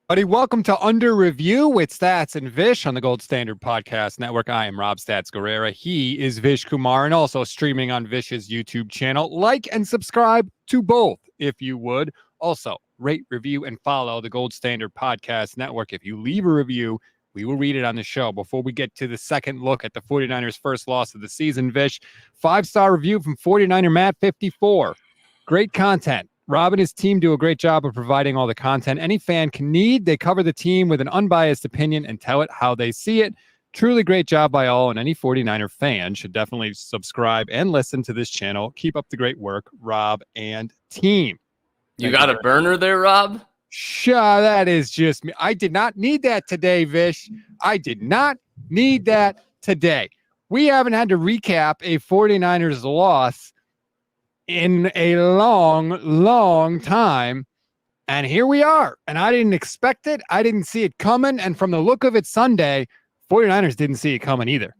Buddy, welcome to Under Review with Stats and Vish on the Gold Standard Podcast Network. I am Rob Stats Guerrera. He is Vish Kumaran, also streaming on Vish's YouTube channel. Like and subscribe to both if you would. Also, rate, review, and follow the Gold Standard Podcast Network. If you leave a review, we will read it on the show. Before we get to the second look at the 49ers' first loss of the season, Vish, 5-star review from 49er Matt 54. Great content. Rob and his team do a great job of providing all the content any fan can need. They cover the team with an unbiased opinion and tell it how they see it. Truly great job by all, and any 49er fan should definitely subscribe and listen to this channel. Keep up the great work, Rob and team. You got a burner there, Rob? Sure, that is just me. I did not need that today, Vish. I did not need that today. We haven't had to recap a 49ers loss in a long time, and here we are. And I didn't expect it. I didn't see it coming. And from the look of it Sunday, 49ers didn't see it coming either.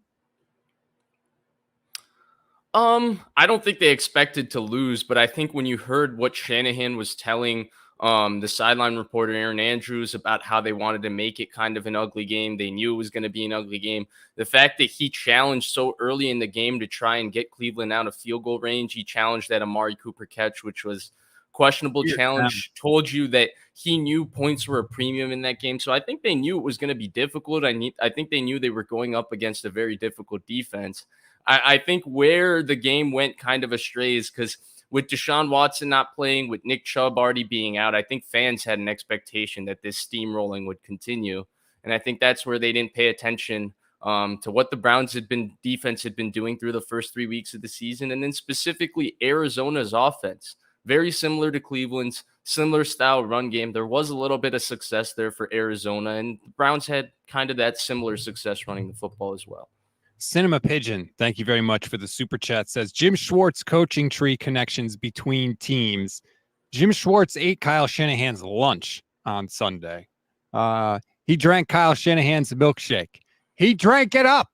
I don't think they expected to lose, but I think when you heard what Shanahan was telling the sideline reporter Aaron Andrews about how they wanted to make it kind of an ugly game, they knew it was going to be an ugly game. The fact that he challenged so early in the game to try and get Cleveland out of field goal range, he challenged that Amari Cooper catch, which was questionable challenge, told you that he knew points were a premium in that game. So I think they knew it was going to be difficult. I think they knew they were going up against a very difficult defense. I think where the game went kind of astray is because with Deshaun Watson not playing, with Nick Chubb already being out, I think fans had an expectation that this steamrolling would continue. And I think that's where they didn't pay attention to what the Browns defense had been doing through the first 3 weeks of the season. And then specifically Arizona's offense, very similar to Cleveland's, similar style run game. There was a little bit of success there for Arizona, and the Browns had kind of that similar success running the football as well. Cinema Pigeon, thank you very much for the super chat, says Jim Schwartz coaching tree connections between teams. Jim Schwartz ate Kyle Shanahan's lunch on Sunday. He drank Kyle Shanahan's milkshake. He drank it up.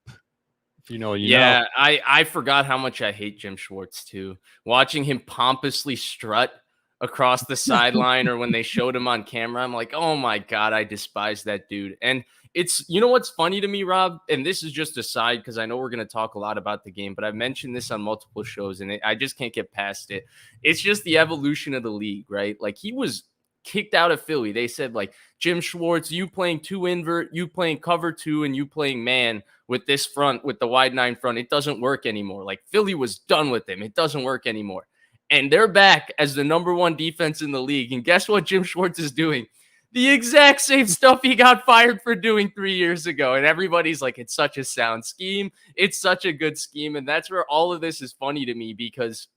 If you know, you know. I forgot how much I hate Jim Schwartz too. Watching him pompously strut across the sideline or when they showed him on camera, I'm like, oh my God, I despise that dude. And it's, you know what's funny to me, Rob? And this is just a side because I know we're going to talk a lot about the game, but I've mentioned this on multiple shows and I just can't get past it. It's just the evolution of the league, right? Like he was kicked out of Philly. They said like, Jim Schwartz, you playing 2 invert, you playing cover 2, and you playing man with this front, with the wide 9 front. It doesn't work anymore. Like Philly was done with him. It doesn't work anymore. And they're back as the number 1 defense in the league. And guess what Jim Schwartz is doing? The exact same stuff he got fired for doing 3 years ago. And everybody's like, it's such a sound scheme. It's such a good scheme. And that's where all of this is funny to me because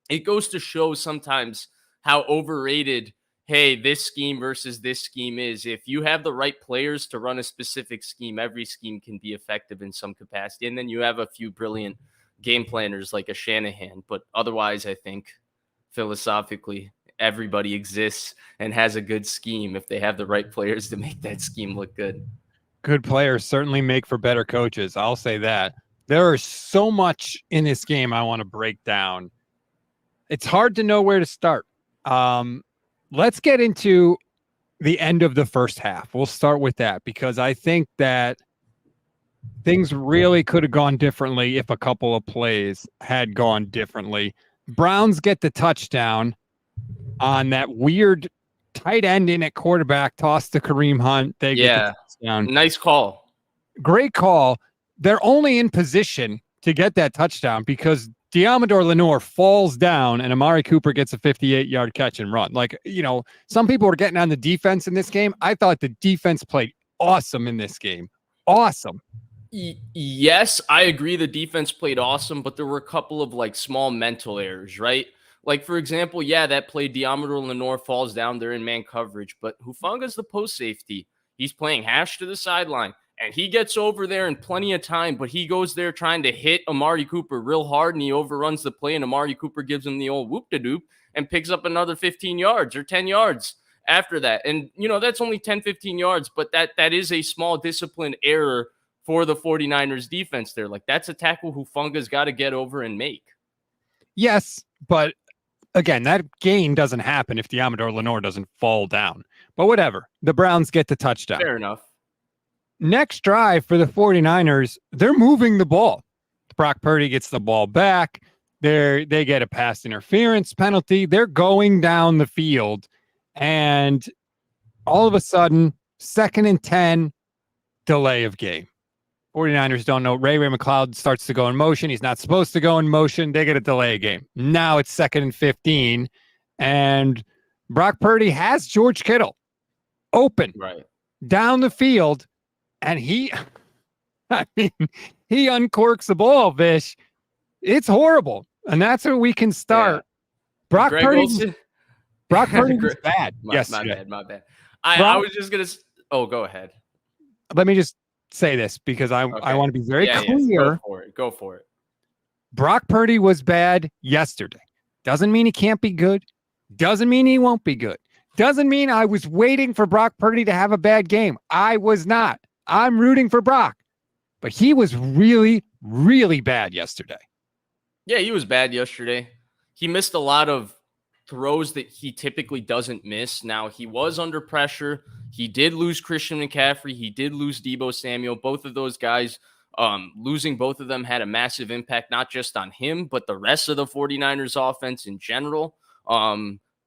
it goes to show sometimes how overrated, hey, this scheme versus this scheme is. If you have the right players to run a specific scheme, every scheme can be effective in some capacity. And then you have a few brilliant game planners like a Shanahan. But otherwise, I think philosophically, everybody exists and has a good scheme if they have the right players to make that scheme look good. Good players certainly make for better coaches. I'll say that. There is so much in this game I want to break down. It's hard to know where to start. Let's get into the end of the first half. We'll start with that because I think that things really could have gone differently if a couple of plays had gone differently. Browns get the touchdown on that weird tight end in at quarterback, toss to Kareem Hunt. They get the touchdown. Nice call. Great call. They're only in position to get that touchdown because Deommodore Lenoir falls down and Amari Cooper gets a 58-yard catch and run. Like, you know, some people were getting on the defense in this game. I thought the defense played awesome in this game. Awesome. Yes, I agree. The defense played awesome, but there were a couple of like small mental errors, right? Like, for example, that play, Deommodore Lenoir falls down there in man coverage, but Hufanga's the post safety. He's playing hash to the sideline, and he gets over there in plenty of time, but he goes there trying to hit Amari Cooper real hard, and he overruns the play, and Amari Cooper gives him the old whoop-de-doop and picks up another 15 yards or 10 yards after that. And, you know, that's only 10, 15 yards, but that is a small discipline error for the 49ers defense there. Like, that's a tackle Hufanga's got to get over and make. Yes, but again, that gain doesn't happen if Diamador Lenore doesn't fall down. But whatever. The Browns get the touchdown. Fair enough. Next drive for the 49ers, they're moving the ball. Brock Purdy gets the ball back. They get a pass interference penalty. They're going down the field. And all of a sudden, 2nd and 10, delay of game. 49ers don't know. Ray McCloud starts to go in motion. He's not supposed to go in motion. They get a delay of game. Now it's 2nd and 15. And Brock Purdy has George Kittle open down the field. And he uncorks the ball, Vish. It's horrible. And that's where we can start. Yeah. Brock Purdy was bad. My bad. I was just going to. Oh, go ahead. Let me just say this because I want to be very clear. Go for it. Brock Purdy was bad yesterday. Doesn't mean he can't be good. Doesn't mean he won't be good. Doesn't mean I was waiting for Brock Purdy to have a bad game. I was not. I'm rooting for Brock. But he was really, really bad yesterday. Yeah, he was bad yesterday. He missed a lot of throws that he typically doesn't miss. Now, he was under pressure. He did lose Christian McCaffrey. He did lose Deebo Samuel. Both of those guys, losing both of them had a massive impact, not just on him, but the rest of the 49ers offense in general.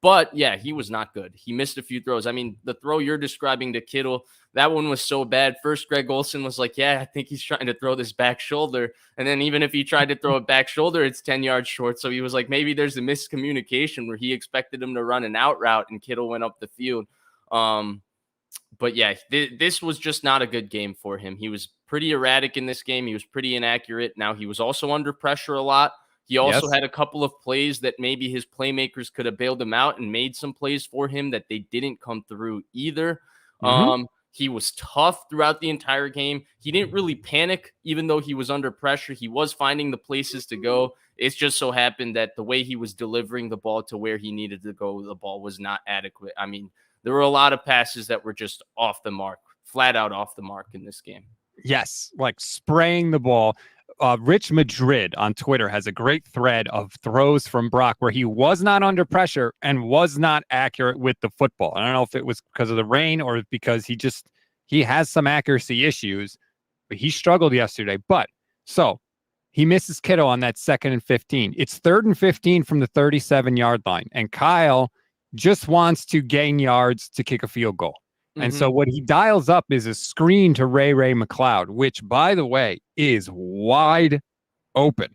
But yeah, he was not good. He missed a few throws. I mean, the throw you're describing to Kittle, that one was so bad. First, Greg Olsen was like, yeah, I think he's trying to throw this back shoulder. And then even if he tried to throw it back shoulder, it's 10 yards short. So he was like, maybe there's a miscommunication where he expected him to run an out route and Kittle went up the field. But yeah, this was just not a good game for him. He was pretty erratic in this game. He was pretty inaccurate. Now, he was also under pressure a lot. He also had a couple of plays that maybe his playmakers could have bailed him out and made some plays for him that they didn't come through either. He was tough throughout the entire game. He didn't really panic, even though he was under pressure. He was finding the places to go. It's just so happened that the way he was delivering the ball to where he needed to go, the ball was not adequate. I mean, there were a lot of passes that were just off the mark, flat out off the mark in this game. Yes, like spraying the ball. Rich Madrid on Twitter has a great thread of throws from Brock where he was not under pressure and was not accurate with the football. I don't know if it was because of the rain or because he has some accuracy issues, but he struggled yesterday. But so he misses Kittle on that 2nd and 15. It's 3rd and 15 from the 37-yard line. And Kyle just wants to gain yards to kick a field goal. And so what he dials up is a screen to Ray McCloud, which, by the way, is wide open.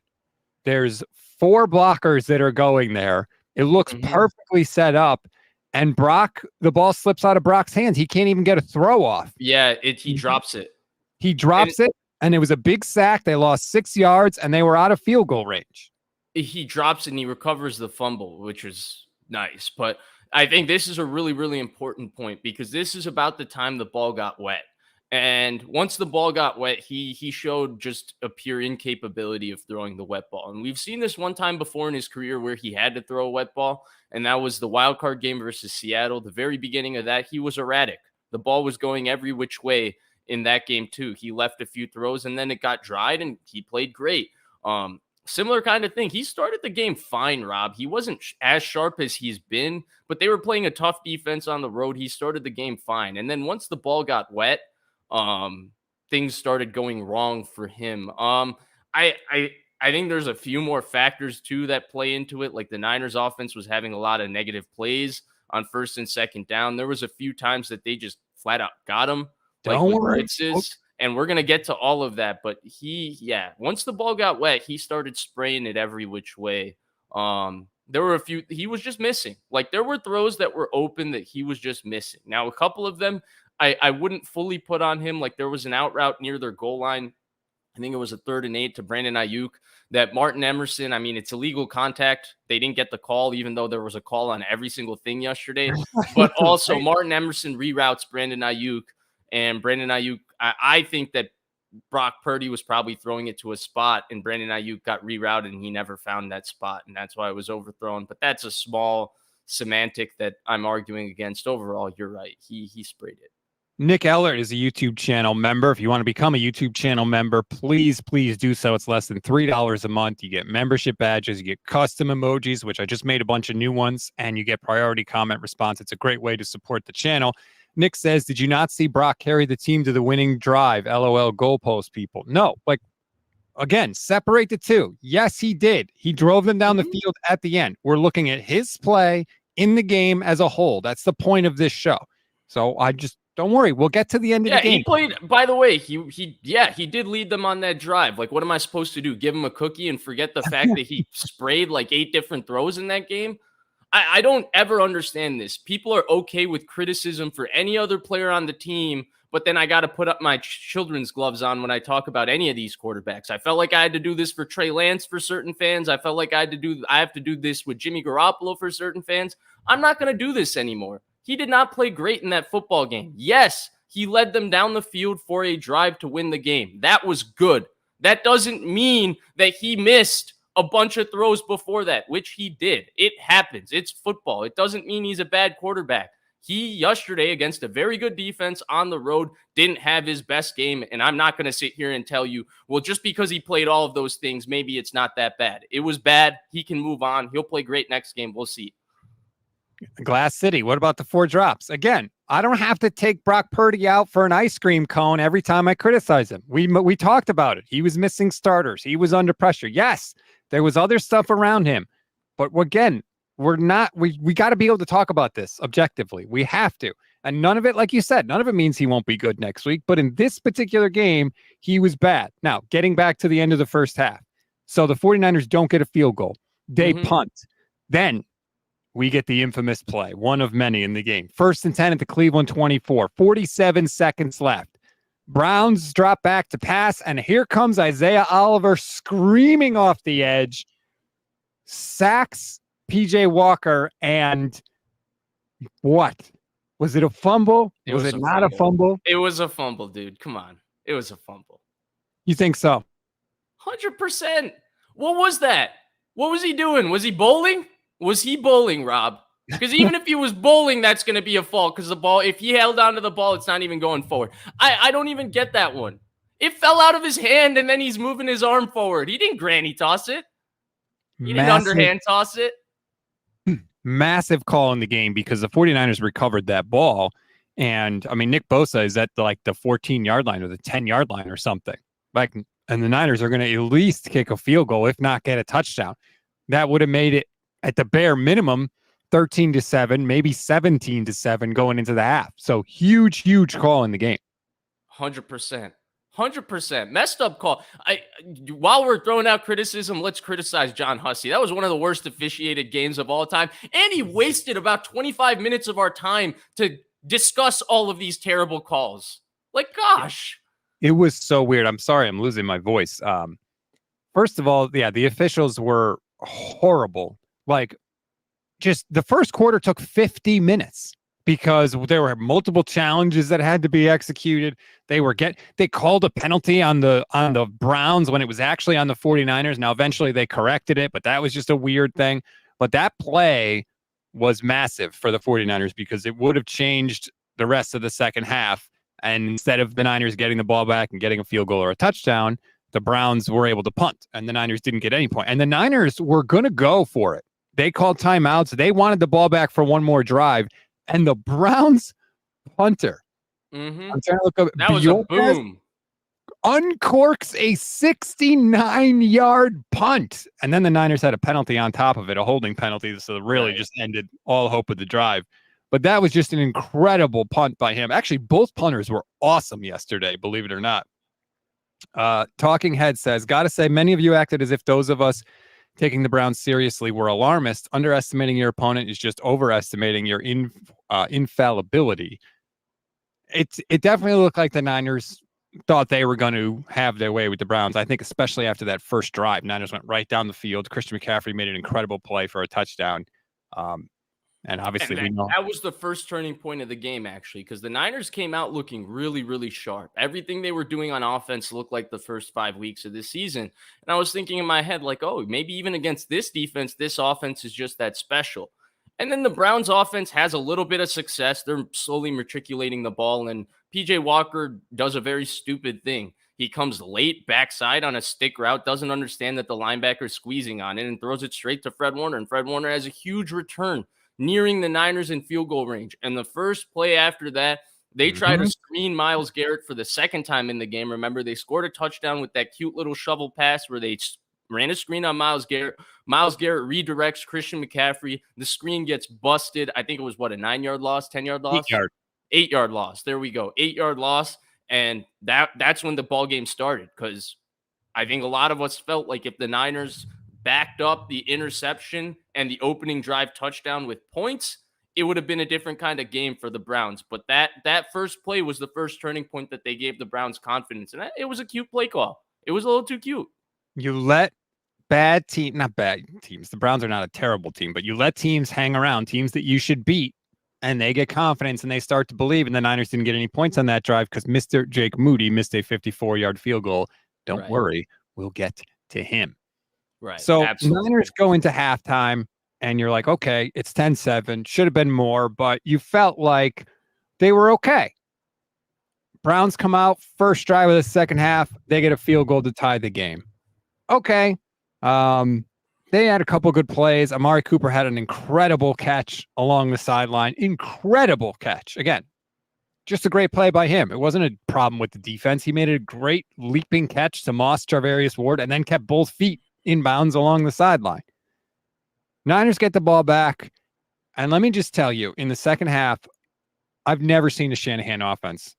There's 4 blockers that are going there. It looks perfectly set up. And the ball slips out of Brock's hands. He can't even get a throw off. Yeah, he drops it. He drops it, and it was a big sack. They lost 6 yards, and they were out of field goal range. He drops it, and he recovers the fumble, which is nice. But I think this is a really, really important point because this is about the time the ball got wet. And once the ball got wet, he showed just a pure incapability of throwing the wet ball. And we've seen this one time before in his career where he had to throw a wet ball, and that was the wild card game versus Seattle. The very beginning of that, he was erratic. The ball was going every which way in that game too. He left a few throws, and then it got dried, and he played great. Similar kind of thing. He started the game fine, Rob. He wasn't as sharp as he's been, but they were playing a tough defense on the road. He started the game fine. And then once the ball got wet, things started going wrong for him. I think there's a few more factors too that play into it. Like the Niners offense was having a lot of negative plays on 1st and 2nd down. There was a few times that they just flat out got him. Don't worry. And we're going to get to all of that. But once the ball got wet, he started spraying it every which way. There were a few, he was just missing. Like there were throws that were open that he was just missing. Now, a couple of them, I wouldn't fully put on him. Like there was an out route near their goal line. I think it was a 3rd and 8 to Brandon Aiyuk that Martin Emerson, I mean, it's illegal contact. They didn't get the call, even though there was a call on every single thing yesterday. But also Martin Emerson reroutes Brandon Aiyuk. And Brandon Aiyuk, I think that Brock Purdy was probably throwing it to a spot, and Brandon Aiyuk got rerouted, and he never found that spot, and that's why it was overthrown. But that's a small semantic that I'm arguing against. Overall, you're right. He sprayed it. Nick Ellert is a YouTube channel member. If you want to become a YouTube channel member, please do so. It's less than $3 a month. You get membership badges, you get custom emojis, which I just made a bunch of new ones, and you get priority comment response. It's a great way to support the channel. Nick says, did you not see Brock carry the team to the winning drive? LOL goalpost people. No, like, again, separate the two. Yes, he did. He drove them down the field at the end. We're looking at his play in the game as a whole. That's the point of this show. So I just don't worry. We'll get to the end of the game. He played. By the way, he did lead them on that drive. Like, what am I supposed to do? Give him a cookie and forget the fact that he sprayed like 8 different throws in that game? I don't ever understand this. People are okay with criticism for any other player on the team, but then I got to put up my children's gloves on when I talk about any of these quarterbacks. I felt like I had to do this for Trey Lance for certain fans. I felt like I have to do this with Jimmy Garoppolo for certain fans. I'm not going to do this anymore. He did not play great in that football game. Yes, he led them down the field for a drive to win the game. That was good. That doesn't mean that he missed a bunch of throws before that, which he did. It happens. It's football. It doesn't mean he's a bad quarterback. He, yesterday, against a very good defense on the road, didn't have his best game, and I'm not going to sit here and tell you, well, just because he played all of those things, maybe it's not that bad. It was bad. He can move on. He'll play great next game. We'll see. Glass City, what about the 4 drops? Again, I don't have to take Brock Purdy out for an ice cream cone every time I criticize him. We talked about it. He was missing starters. He was under pressure. Yes, there was other stuff around him. But again, we got to be able to talk about this objectively. We have to. And none of it, like you said, none of it means he won't be good next week. But in this particular game, he was bad. Now, getting back to the end of the first half. So the 49ers don't get a field goal. They punt. Then we get the infamous play, one of many in the game. 1st and 10 at the Cleveland 24, 47 seconds left. Browns drop back to pass, and here comes Isaiah Oliver screaming off the edge, sacks PJ Walker, and what? Was it a fumble? Was it not a fumble? It was a fumble, dude. Come on. It was a fumble. You think so? 100%. What was that? What was he doing? Was he bowling? Was he bowling, Rob? Because even if he was bowling, that's going to be a fault because the ball, if he held onto the ball, it's not even going forward. I don't even get that one. It fell out of his hand, and then he's moving his arm forward. He didn't granny toss it. He didn't underhand toss it. Massive call in the game because the 49ers recovered that ball. And, I mean, Nick Bosa is at the 14-yard line or the 10-yard line or something. And the Niners are going to at least kick a field goal, if not get a touchdown. That would have made it, at the bare minimum, 13-7, maybe 17-7 going into the half. So huge call in the game. 100%. 100%. Messed up call. While we're throwing out criticism, let's criticize John Hussey. That was one of the worst officiated games of all time. And he wasted about 25 minutes of our time to discuss all of these terrible calls. Like, gosh. It was so weird. I'm sorry, I'm losing my voice. First of all, the officials were horrible. Just the first quarter took 50 minutes because there were multiple challenges that had to be executed. They called a penalty on the Browns when it was actually on the 49ers. Now, eventually they corrected it, but that was just a weird thing. But that play was massive for the 49ers because it would have changed the rest of the second half. And instead of the Niners getting the ball back and getting a field goal or a touchdown, the Browns were able to punt, and the Niners didn't get any point. And the Niners were going to go for it. They called timeouts. They wanted the ball back for one more drive. And the Browns punter, I'm trying to look up. That was a boom. Uncorks a 69-yard punt. And then the Niners had a penalty on top of it, a holding penalty. So it really just ended all hope of the drive. But that was just an incredible punt by him. Actually, both punters were awesome yesterday, believe it or not. Talking Head says, gotta say, many of you acted as if those of us taking the Browns seriously were alarmist. Underestimating your opponent is just overestimating your infallibility. It definitely looked like the Niners thought they were going to have their way with the Browns. I think especially after that first drive, Niners went right down the field. Christian McCaffrey made an incredible play for a touchdown. And obviously we know that was the first turning point of the game, actually, because the Niners came out looking really sharp. Everything they were doing on offense looked like the first 5 weeks of this season. And I was thinking in my head, like, oh, maybe even against this defense, this offense is just that special. And then the Browns offense has a little bit of success. They're slowly matriculating the ball, and PJ Walker does a very stupid thing. He comes late backside on a stick route, doesn't understand that the linebacker is squeezing on it, and throws it straight to Fred Warner. And Fred Warner has a huge return nearing the Niners in field goal range. And the first play after that, they try to screen Myles Garrett for the second time in the game. Remember, they scored a touchdown with that cute little shovel pass where they ran a screen on Myles Garrett. Myles Garrett redirects Christian McCaffrey. The screen gets busted. I think it was, what, a 9-yard loss, 10-yard loss? 8-yard. 8-yard loss. There we go. 8-yard loss. And that's when the ball game started, because I think a lot of us felt like if the Niners backed up the interception and the opening drive touchdown with points, it would have been a different kind of game for the Browns. But that first play was the first turning point that they gave the Browns confidence. And it was a cute play call. It was a little too cute. You let not bad teams. The Browns are not a terrible team, but you let teams hang around, teams that you should beat, and they get confidence and they start to believe. And the Niners didn't get any points on that drive because Mr. Jake Moody missed a 54-yard field goal. Don't worry, we'll get to him. Right. So Absolutely. Niners go into halftime and you're like, okay, it's 10-7. Should have been more, but you felt like they were okay. Browns come out, first drive of the second half. They get a field goal to tie the game. Okay. They had a couple good plays. Amari Cooper had an incredible catch along the sideline. Incredible catch. Again, just a great play by him. It wasn't a problem with the defense. He made a great leaping catch to Moss Charvarius Ward and then kept both feet inbounds along the sideline. Niners get the ball back. And let me just tell you, in the second half, I've never seen a Shanahan offense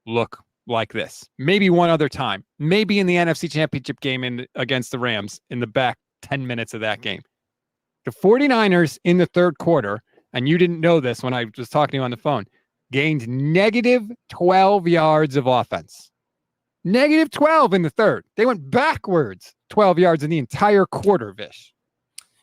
look like this. Maybe one other time. Maybe in the NFC Championship game against the Rams in the back 10 minutes of that game. The 49ers in the third quarter, and you didn't know this when I was talking to you on the phone, gained negative 12 yards of offense. Negative 12 in the third. They went backwards 12 yards in the entire quarter, Vish.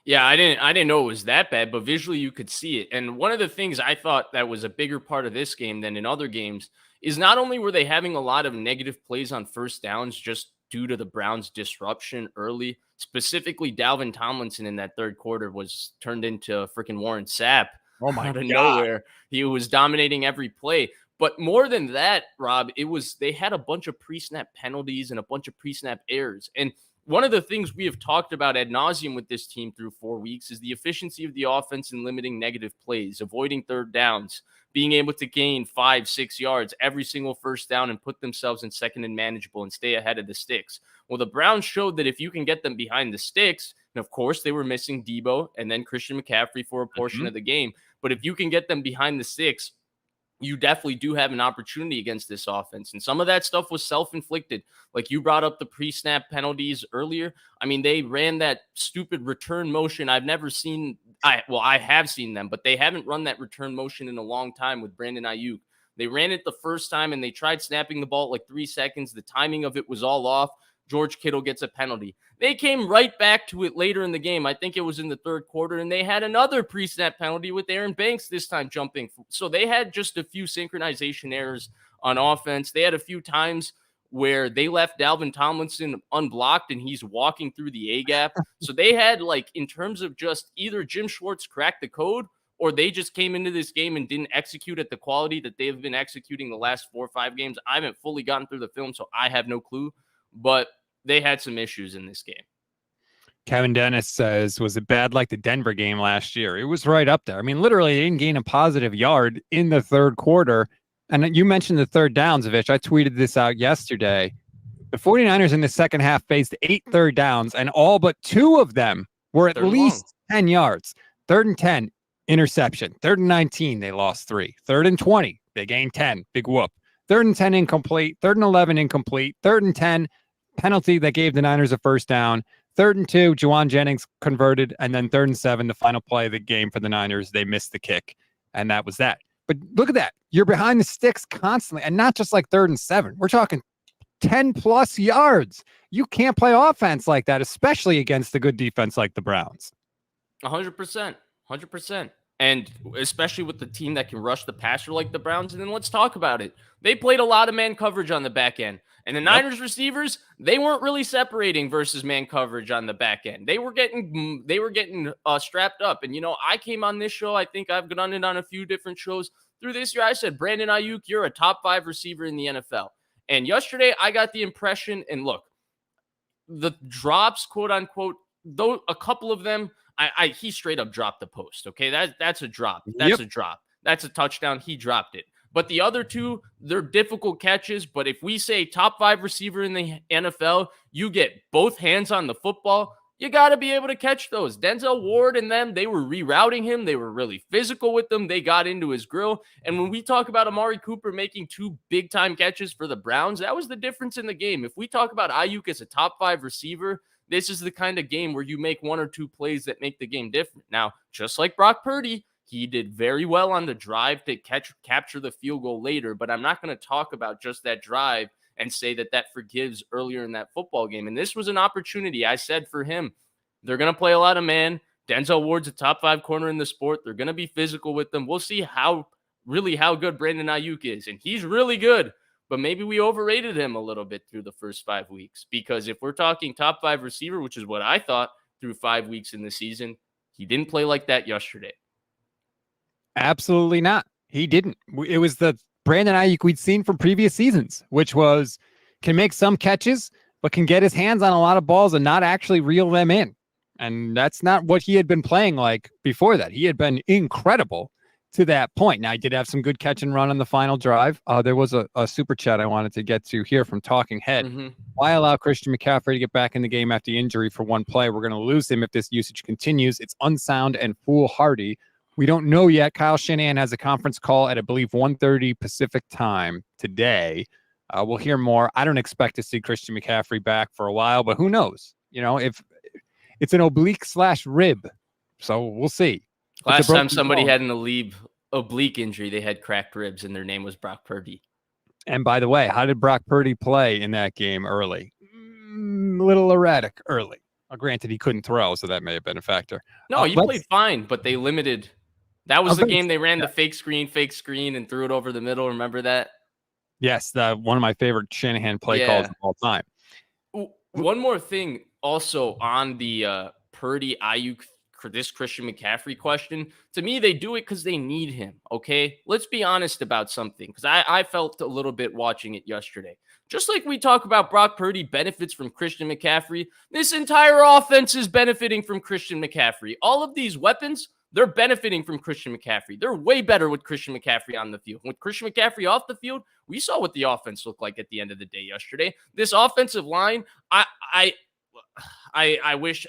Yeah, I didn't know it was that bad, but visually you could see it. And one of the things I thought that was a bigger part of this game than in other games is not only were they having a lot of negative plays on first downs just due to the Browns' disruption early, specifically Dalvin Tomlinson in that third quarter was turned into freaking Warren Sapp out of nowhere. He was dominating every play. But more than that, Rob, they had a bunch of pre-snap penalties and a bunch of pre-snap errors. And one of the things we have talked about ad nauseum with this team through 4 weeks is the efficiency of the offense in limiting negative plays, avoiding third downs, being able to gain 5-6 yards every single first down and put themselves in second and manageable and stay ahead of the sticks. Well, the Browns showed that if you can get them behind the sticks, and of course they were missing Debo and then Christian McCaffrey for a portion of the game, but if you can get them behind the sticks, you definitely do have an opportunity against this offense. And some of that stuff was self-inflicted. Like you brought up the pre-snap penalties earlier. I mean, they ran that stupid return motion. I've never seen, I have seen them, but they haven't run that return motion in a long time with Brandon Aiyuk. They ran it the first time and they tried snapping the ball at like 3 seconds. The timing of it was all off. George Kittle gets a penalty. They came right back to it later in the game. I think it was in the third quarter, and they had another pre-snap penalty with Aaron Banks this time jumping. So they had just a few synchronization errors on offense. They had a few times where they left Dalvin Tomlinson unblocked and he's walking through the A-gap. So they had, like, in terms of just either Jim Schwartz cracked the code or they just came into this game and didn't execute at the quality that they've been executing the last 4 or 5 games. I haven't fully gotten through the film, so I have no clue. But they had some issues in this game. Kevin Dennis says, was it bad like the Denver game last year? It was right up there. I mean, literally, they didn't gain a positive yard in the third quarter. And you mentioned the third downs, Vish. I tweeted this out yesterday. The 49ers in the second half faced 8 third downs, and all but 2 of them were at least 10 yards. 3rd and 10, interception. 3rd and 19, they lost 3. 3rd and 20, they gained 10. Big whoop. 3rd and 10, incomplete. 3rd and 11, incomplete. 3rd and 10, penalty that gave the Niners a first down. 3rd and 2, Juwan Jennings converted, and then 3rd and 7, the final play of the game for the Niners, they missed the kick, and that was that. But look at that. You're behind the sticks constantly, and not just like 3rd and 7. We're talking 10-plus yards. You can't play offense like that, especially against a good defense like the Browns. 100%. 100%. And especially with the team that can rush the passer like the Browns. And then let's talk about it. They played a lot of man coverage on the back end. And the Niners receivers, they weren't really separating versus man coverage on the back end. They were getting strapped up. And, I came on this show. I think I've done it on a few different shows through this year. I said, Brandon Aiyuk, you're a top 5 receiver in the NFL. And yesterday I got the impression, and look, the drops, quote unquote, though a couple of them, he straight up dropped the post. Okay, that's a drop. That's a drop. That's a touchdown. He dropped it. But the other two, they're difficult catches. But if we say top 5 receiver in the NFL, you get both hands on the football. You got to be able to catch those. Denzel Ward and them, they were rerouting him. They were really physical with them. They got into his grill. And when we talk about Amari Cooper making 2 big-time catches for the Browns, that was the difference in the game. If we talk about Aiyuk as a top 5 receiver, this is the kind of game where you make 1 or 2 plays that make the game different. Now, just like Brock Purdy, he did very well on the drive to capture the field goal later, but I'm not going to talk about just that drive and say that forgives earlier in that football game. And this was an opportunity, I said, for him. They're going to play a lot of man. Denzel Ward's a top 5 corner in the sport. They're going to be physical with them. We'll see how good Brandon Aiyuk is. And he's really good. But maybe we overrated him a little bit through the first 5 weeks, because if we're talking top 5 receiver, which is what I thought through 5 weeks in the season, he didn't play like that yesterday. Absolutely not. He didn't. It was the Brandon Aiyuk we'd seen from previous seasons, which was can make some catches, but can get his hands on a lot of balls and not actually reel them in. And that's not what he had been playing like before that. He had been incredible to that point. Now, he did have some good catch and run on the final drive. There was a super chat I wanted to get to here from Talking Head. Why allow Christian McCaffrey to get back in the game after the injury for one play? We're going to lose him if this usage continues. It's unsound and foolhardy. We don't know yet. Kyle Shanahan has a conference call at, I believe, 1:30 Pacific time today. We'll hear more. I don't expect to see Christian McCaffrey back for a while, but who knows? If it's an oblique/rib, so we'll see. Last time somebody had an oblique injury, they had cracked ribs, and their name was Brock Purdy. And by the way, how did Brock Purdy play in that game early? A little erratic early. Granted, he couldn't throw, so that may have been a factor. No, he played fine, but they limited. That was the game they ran the fake screen, and threw it over the middle. Remember that? Yes, one of my favorite Shanahan play calls of all time. One more thing also on the Purdy, Aiyuk, this Christian McCaffrey question. To me, they do it because they need him, okay? Let's be honest about something, because I felt a little bit watching it yesterday. Just like we talk about Brock Purdy benefits from Christian McCaffrey, this entire offense is benefiting from Christian McCaffrey. All of these weapons, they're benefiting from Christian McCaffrey. They're way better with Christian McCaffrey on the field. With Christian McCaffrey off the field, we saw what the offense looked like at the end of the day yesterday. This offensive line, I wish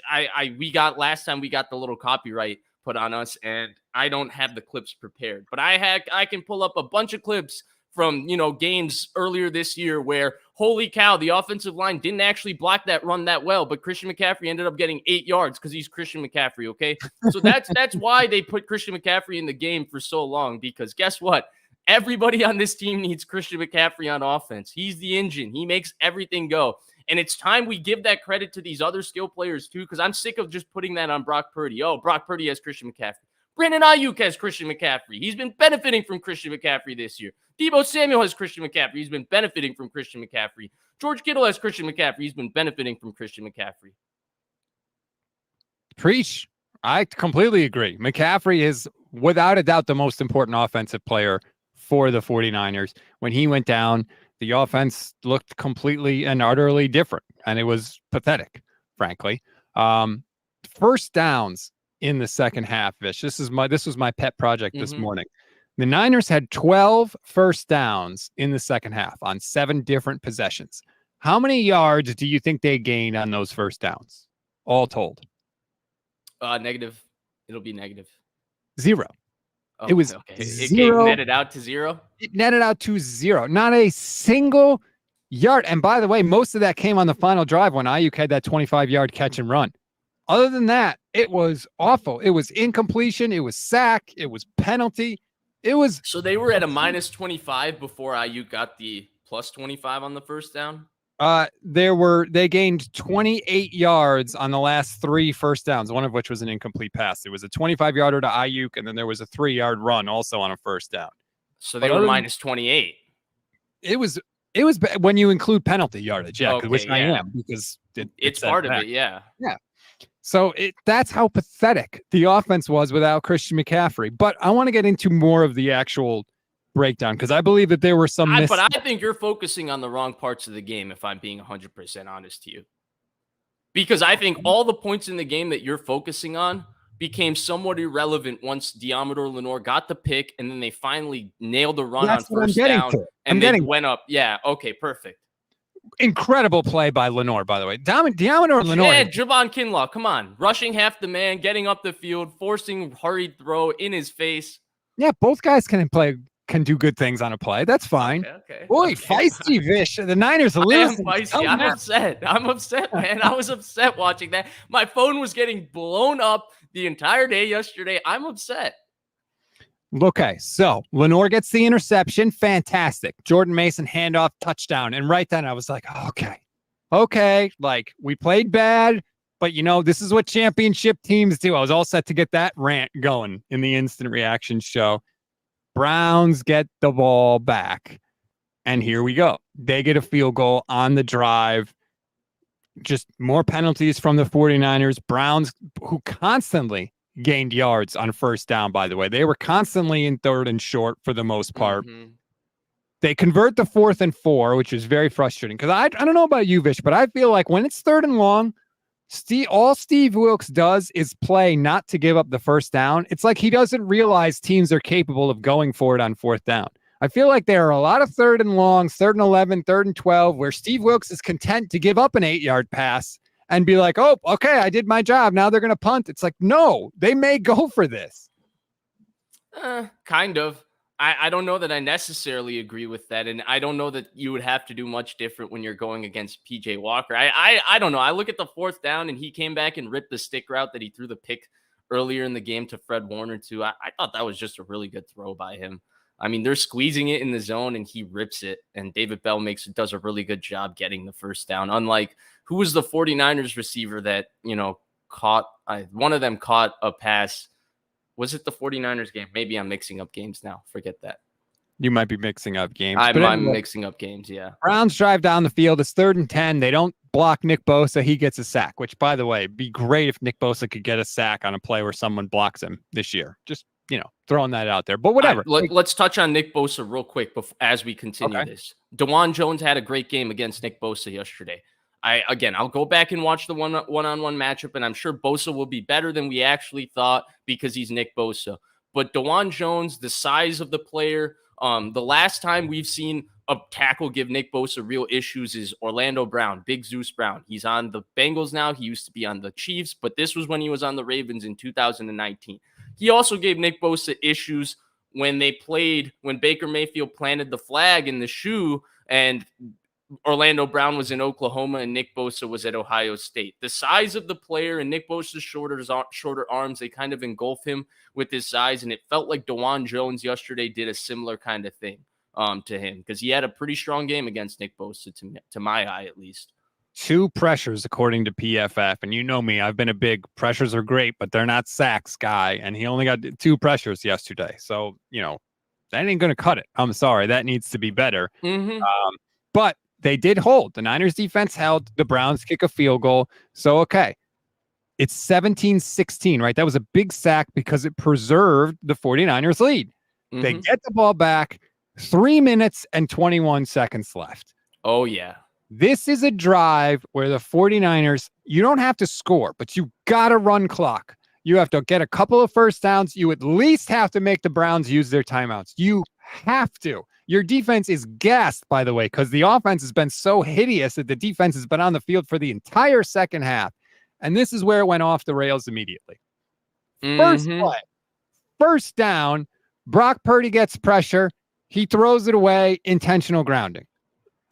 we got last time we got the little copyright put on us, and I don't have the clips prepared, but I can pull up a bunch of clips from games earlier this year where, holy cow, the offensive line didn't actually block that run that well, but Christian McCaffrey ended up getting 8 yards because he's Christian McCaffrey. Okay, so that's why they put Christian McCaffrey in the game for so long, because guess what? Everybody on this team needs Christian McCaffrey on offense. He's the engine. He makes everything go. And it's time we give that credit to these other skill players too, because I'm sick of just putting that on Brock Purdy. Oh, Brock Purdy has Christian McCaffrey. Brandon Aiyuk has Christian McCaffrey. He's been benefiting from Christian McCaffrey this year. Deebo Samuel has Christian McCaffrey. He's been benefiting from Christian McCaffrey. George Kittle has Christian McCaffrey. He's been benefiting from Christian McCaffrey. Preach. I completely agree. McCaffrey is without a doubt the most important offensive player for the 49ers. When he went down, the offense looked completely and utterly different, and it was pathetic, frankly. First downs in the second half, Vish. This was my pet project this morning. The Niners had 12 first downs in the second half on 7 different possessions. How many yards do you think they gained on those first downs, all told? Negative. It'll be negative. 0. Oh, it was okay. 0. It netted out to 0? It netted out to 0. Not a single yard. And by the way, most of that came on the final drive when Aiyuk had that 25-yard catch and run. Other than that, it was awful. It was incompletion. It was sack. It was penalty. It was. So they were at a -25 before Aiyuk got the +25 on the first down? They gained 28 yards on the last 3 first downs, one of which was an incomplete pass. It was a 25-yarder to Aiyuk, and then there was a 3-yard run also on a first down. So they were minus 28. It was when you include penalty yardage, yeah, Okay, which yeah. I am, because it's part of it, yeah. Yeah. So that's how pathetic the offense was without Christian McCaffrey. But I want to get into more of the actual breakdown, because I believe that there were some but I think you're focusing on the wrong parts of the game, if I'm being 100% honest to you. Because I think all the points in the game that you're focusing on became somewhat irrelevant once Diamador Lenore got the pick, and then they finally nailed the run on first down, and they went up. Yeah, okay, perfect. Incredible play by Lenore, by the way. Diamador Lenore. Yeah, Javon Kinlaw, come on. Rushing half the man, getting up the field, forcing hurried throw in his face. Yeah, both guys can do good things on a play. That's fine. Okay. Boy, feisty Vish. The Niners lose. I'm feisty. I'm upset. I'm upset, man. I was upset watching that. My phone was getting blown up the entire day yesterday. I'm upset. Okay, so Lenore gets the interception. Fantastic. Jordan Mason handoff, touchdown. And right then I was like, okay. Like, we played bad, but this is what championship teams do. I was all set to get that rant going in the instant reaction show. Browns get the ball back. And here we go. They get a field goal on the drive. Just more penalties from the 49ers. Browns, who constantly gained yards on first down, by the way. They were constantly in 3rd and short for the most part. Mm-hmm. They convert the 4th and 4, which is very frustrating. Because I don't know about you, Vish, but I feel like when it's 3rd and long, all Steve Wilkes does is play not to give up the first down. It's like he doesn't realize teams are capable of going for it on 4th down. I feel like there are a lot of 3rd and long, 3rd and 11, 3rd and 12, where Steve Wilkes is content to give up an 8-yard pass and be like, oh, okay, I did my job. Now they're going to punt. It's like, no, they may go for this. Kind of. I don't know that I necessarily agree with that. And I don't know that you would have to do much different when you're going against PJ Walker. I don't know. I look at the 4th down and he came back and ripped the stick route that he threw the pick earlier in the game to Fred Warner too. I thought that was just a really good throw by him. I mean, they're squeezing it in the zone and he rips it. And David Bell does a really good job getting the first down. Unlike, who was the 49ers receiver that, caught, one of them caught a pass. Was it the 49ers game? Maybe I'm mixing up games now. Forget that. You might be mixing up games. I'm mixing up games, yeah. Browns drive down the field. It's 3rd and 10. They don't block Nick Bosa. He gets a sack, which, by the way, be great if Nick Bosa could get a sack on a play where someone blocks him this year. Just, throwing that out there. But whatever. Let's touch on Nick Bosa real quick as we continue this. DeJuan Jones had a great game against Nick Bosa yesterday. I'll go back and watch the one-on-one matchup, and I'm sure Bosa will be better than we actually thought because he's Nick Bosa. But DeJuan Jones, the size of the player, the last time we've seen a tackle give Nick Bosa real issues is Orlando Brown, Big Zeus Brown. He's on the Bengals now. He used to be on the Chiefs, but this was when he was on the Ravens in 2019. He also gave Nick Bosa issues when Baker Mayfield planted the flag in the shoe and Orlando Brown was in Oklahoma and Nick Bosa was at Ohio State. The size of the player and Nick Bosa's shorter arms, they kind of engulf him with his size, and it felt like DeJuan Jones yesterday did a similar kind of thing to him because he had a pretty strong game against Nick Bosa to my eye at least. 2 pressures according to PFF, and you know me, I've been a big pressures are great, but they're not sacks guy, and he only got 2 pressures yesterday. So, that ain't going to cut it. I'm sorry. That needs to be better. Mm-hmm. But they did hold. The Niners defense held. The Browns kick a field goal. So, okay. It's 17-16, right? That was a big sack because it preserved the 49ers lead. Mm-hmm. They get the ball back. 3 minutes and 21 seconds left. Oh, yeah. This is a drive where the 49ers, you don't have to score, but you got to run clock. You have to get a couple of first downs. You at least have to make the Browns use their timeouts. You have to. Your defense is gassed, by the way, because the offense has been so hideous that the defense has been on the field for the entire second half. And this is where it went off the rails immediately. First play, first down, Brock Purdy gets pressure. He throws it away, intentional grounding.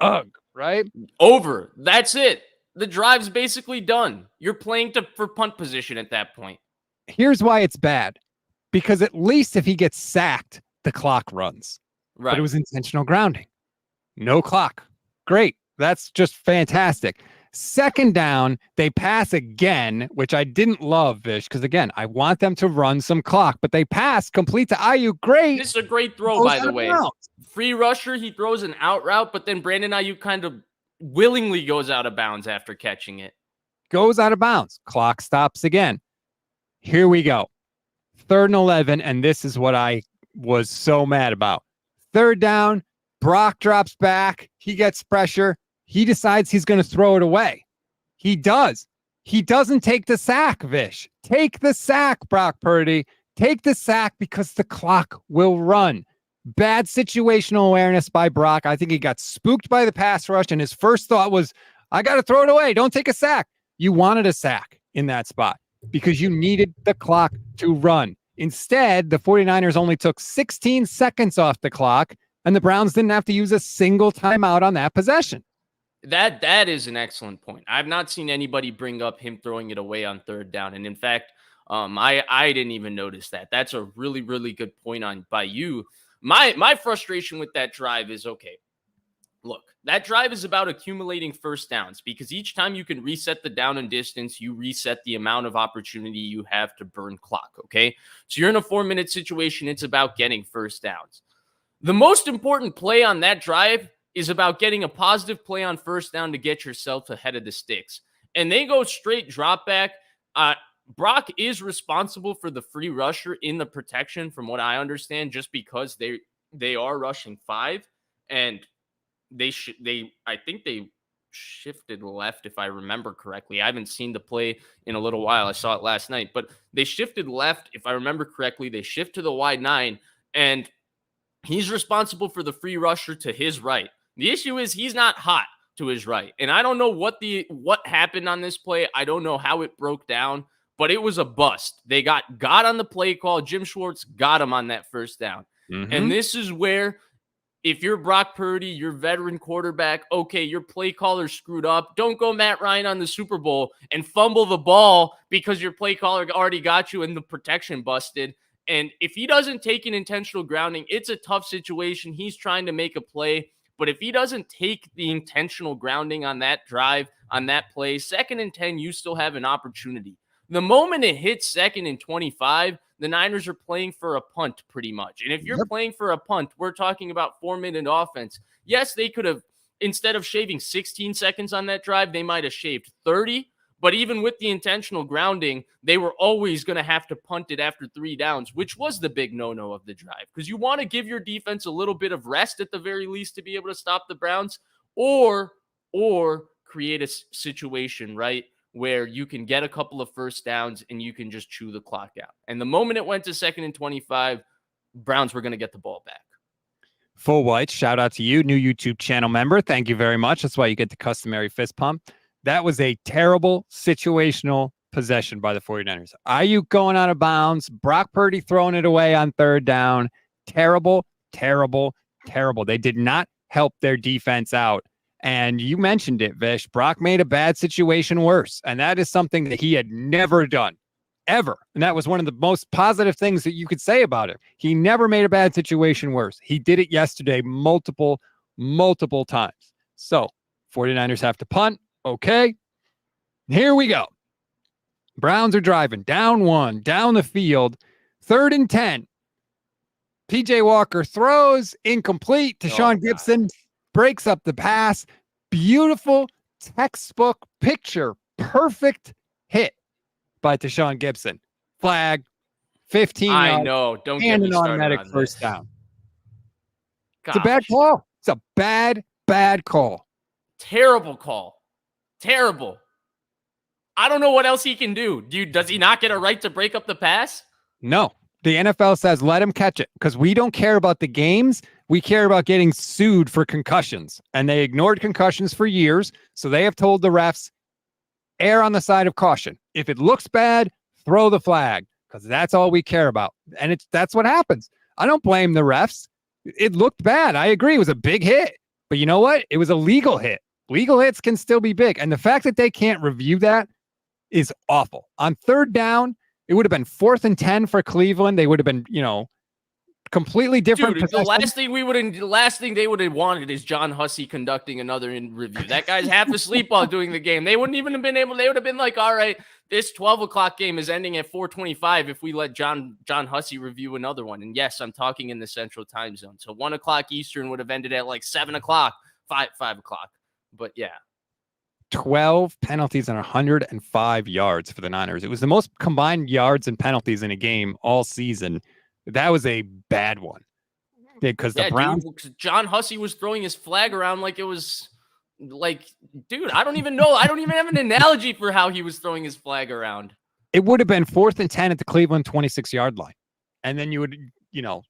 Ugh, right? Over. That's it. The drive's basically done. You're playing for punt position at that point. Here's why it's bad. Because at least if he gets sacked, the clock runs. Right. But it was intentional grounding. No clock. Great. That's just fantastic. Second down, they pass again, which I didn't love, Vish, because again, I want them to run some clock, but they pass complete to Aiyuk. Great. This is a great throw, by the way. Free rusher, he throws an out route, but then Brandon Aiyuk kind of willingly goes out of bounds after catching it. Goes out of bounds. Clock stops again. Here we go. 3rd and 11, and this is what I was so mad about. 3rd down, Brock drops back. He gets pressure. He decides he's going to throw it away. He does. He doesn't take the sack, Vish. Take the sack, Brock Purdy. Take the sack because the clock will run. Bad situational awareness by Brock. I think he got spooked by the pass rush, and his first thought was, I got to throw it away. Don't take a sack. You wanted a sack in that spot because you needed the clock to run. Instead, the 49ers only took 16 seconds off the clock, and the Browns didn't have to use a single timeout on that possession. That is an excellent point. I've not seen anybody bring up him throwing it away on 3rd down. And in fact, I didn't even notice that. That's a really, really good point by you. My frustration with that drive is, okay, look, that drive is about accumulating first downs because each time you can reset the down and distance, you reset the amount of opportunity you have to burn clock, okay? So you're in a 4-minute situation. It's about getting first downs. The most important play on that drive is about getting a positive play on first down to get yourself ahead of the sticks. And they go straight drop back. Brock is responsible for the free rusher in the protection, from what I understand, just because they are rushing 5, and I think they shifted left, if I remember correctly. I haven't seen the play in a little while. I saw it last night, but they shifted left, if I remember correctly. They shift to the wide 9, and he's responsible for the free rusher to his right. The issue is he's not hot to his right. And I don't know what happened on this play. I don't know how it broke down, but it was a bust. They got on the play call. Jim Schwartz got him on that first down. Mm-hmm. And this is where, if you're Brock Purdy, your veteran quarterback, okay, your play caller screwed up. Don't go Matt Ryan on the Super Bowl and fumble the ball because your play caller already got you and the protection busted. And if he doesn't take an intentional grounding, it's a tough situation. He's trying to make a play. But if he doesn't take the intentional grounding on that drive, on that play, 2nd and 10, you still have an opportunity. The moment it hits 2nd and 25, the Niners are playing for a punt pretty much. And if you're playing for a punt, we're talking about 4-minute offense. Yes, they could have, instead of shaving 16 seconds on that drive, they might have shaved 30. But even with the intentional grounding, they were always going to have to punt it after 3 downs, which was the big no-no of the drive. Because you want to give your defense a little bit of rest at the very least to be able to stop the Browns, or create a situation, right, where you can get a couple of first downs and you can just chew the clock out. And the moment it went to 2nd and 25, Browns were going to get the ball back. Full White, shout out to you, new YouTube channel member. Thank you very much. That's why you get the customary fist pump. That was a terrible situational possession by the 49ers. Aiyuk going out of bounds. Brock Purdy throwing it away on 3rd down. Terrible, terrible, terrible. They did not help their defense out. And you mentioned it, Vish. Brock made a bad situation worse. And that is something that he had never done, ever. And that was one of the most positive things that you could say about it. He never made a bad situation worse. He did it yesterday multiple times. So 49ers have to punt. Okay, here we go. Browns are driving down 1, down the field, 3rd and 10. PJ Walker throws incomplete to Sean Gibson, breaks up the pass. Beautiful textbook picture. Perfect hit by Deshaun Gibson. Flag, 15 yards. I know. Don't get and me an started automatic on first this. down. Gosh. It's a bad call. It's a bad call. Terrible call. Terrible. I don't know what else he can do. Does he not get a right to break up the pass? No. The NFL says let him catch it because we don't care about the games. We care about getting sued for concussions. And they ignored concussions for years. So they have told the refs, err on the side of caution. If it looks bad, throw the flag because that's all we care about. And that's what happens. I don't blame the refs. It looked bad. I agree. It was a big hit. But you know what? It was a legal hit. Legal hits can still be big. And the fact that they can't review that is awful. On 3rd down, it would have been 4th and 10 for Cleveland. They would have been, completely different Dude, possession. the last thing they would have wanted is John Hussey conducting another review. That guy's half asleep while doing the game. They wouldn't even have been able. They would have been like, all right, this 12 o'clock game is ending at 4:25 if we let John Hussey review another one. And yes, I'm talking in the Central Time Zone. So 1 o'clock Eastern would have ended at like 7 o'clock, 5 o'clock. But yeah. 12 penalties and 105 yards for the Niners. It was the most combined yards and penalties in a game all season. That was a bad one. Because the Browns, John Hussey was throwing his flag around like it was like, dude, I don't even know. I don't even have an analogy for how he was throwing his flag around. It would have been 4th and 10 at the Cleveland 26-yard line. And then you would,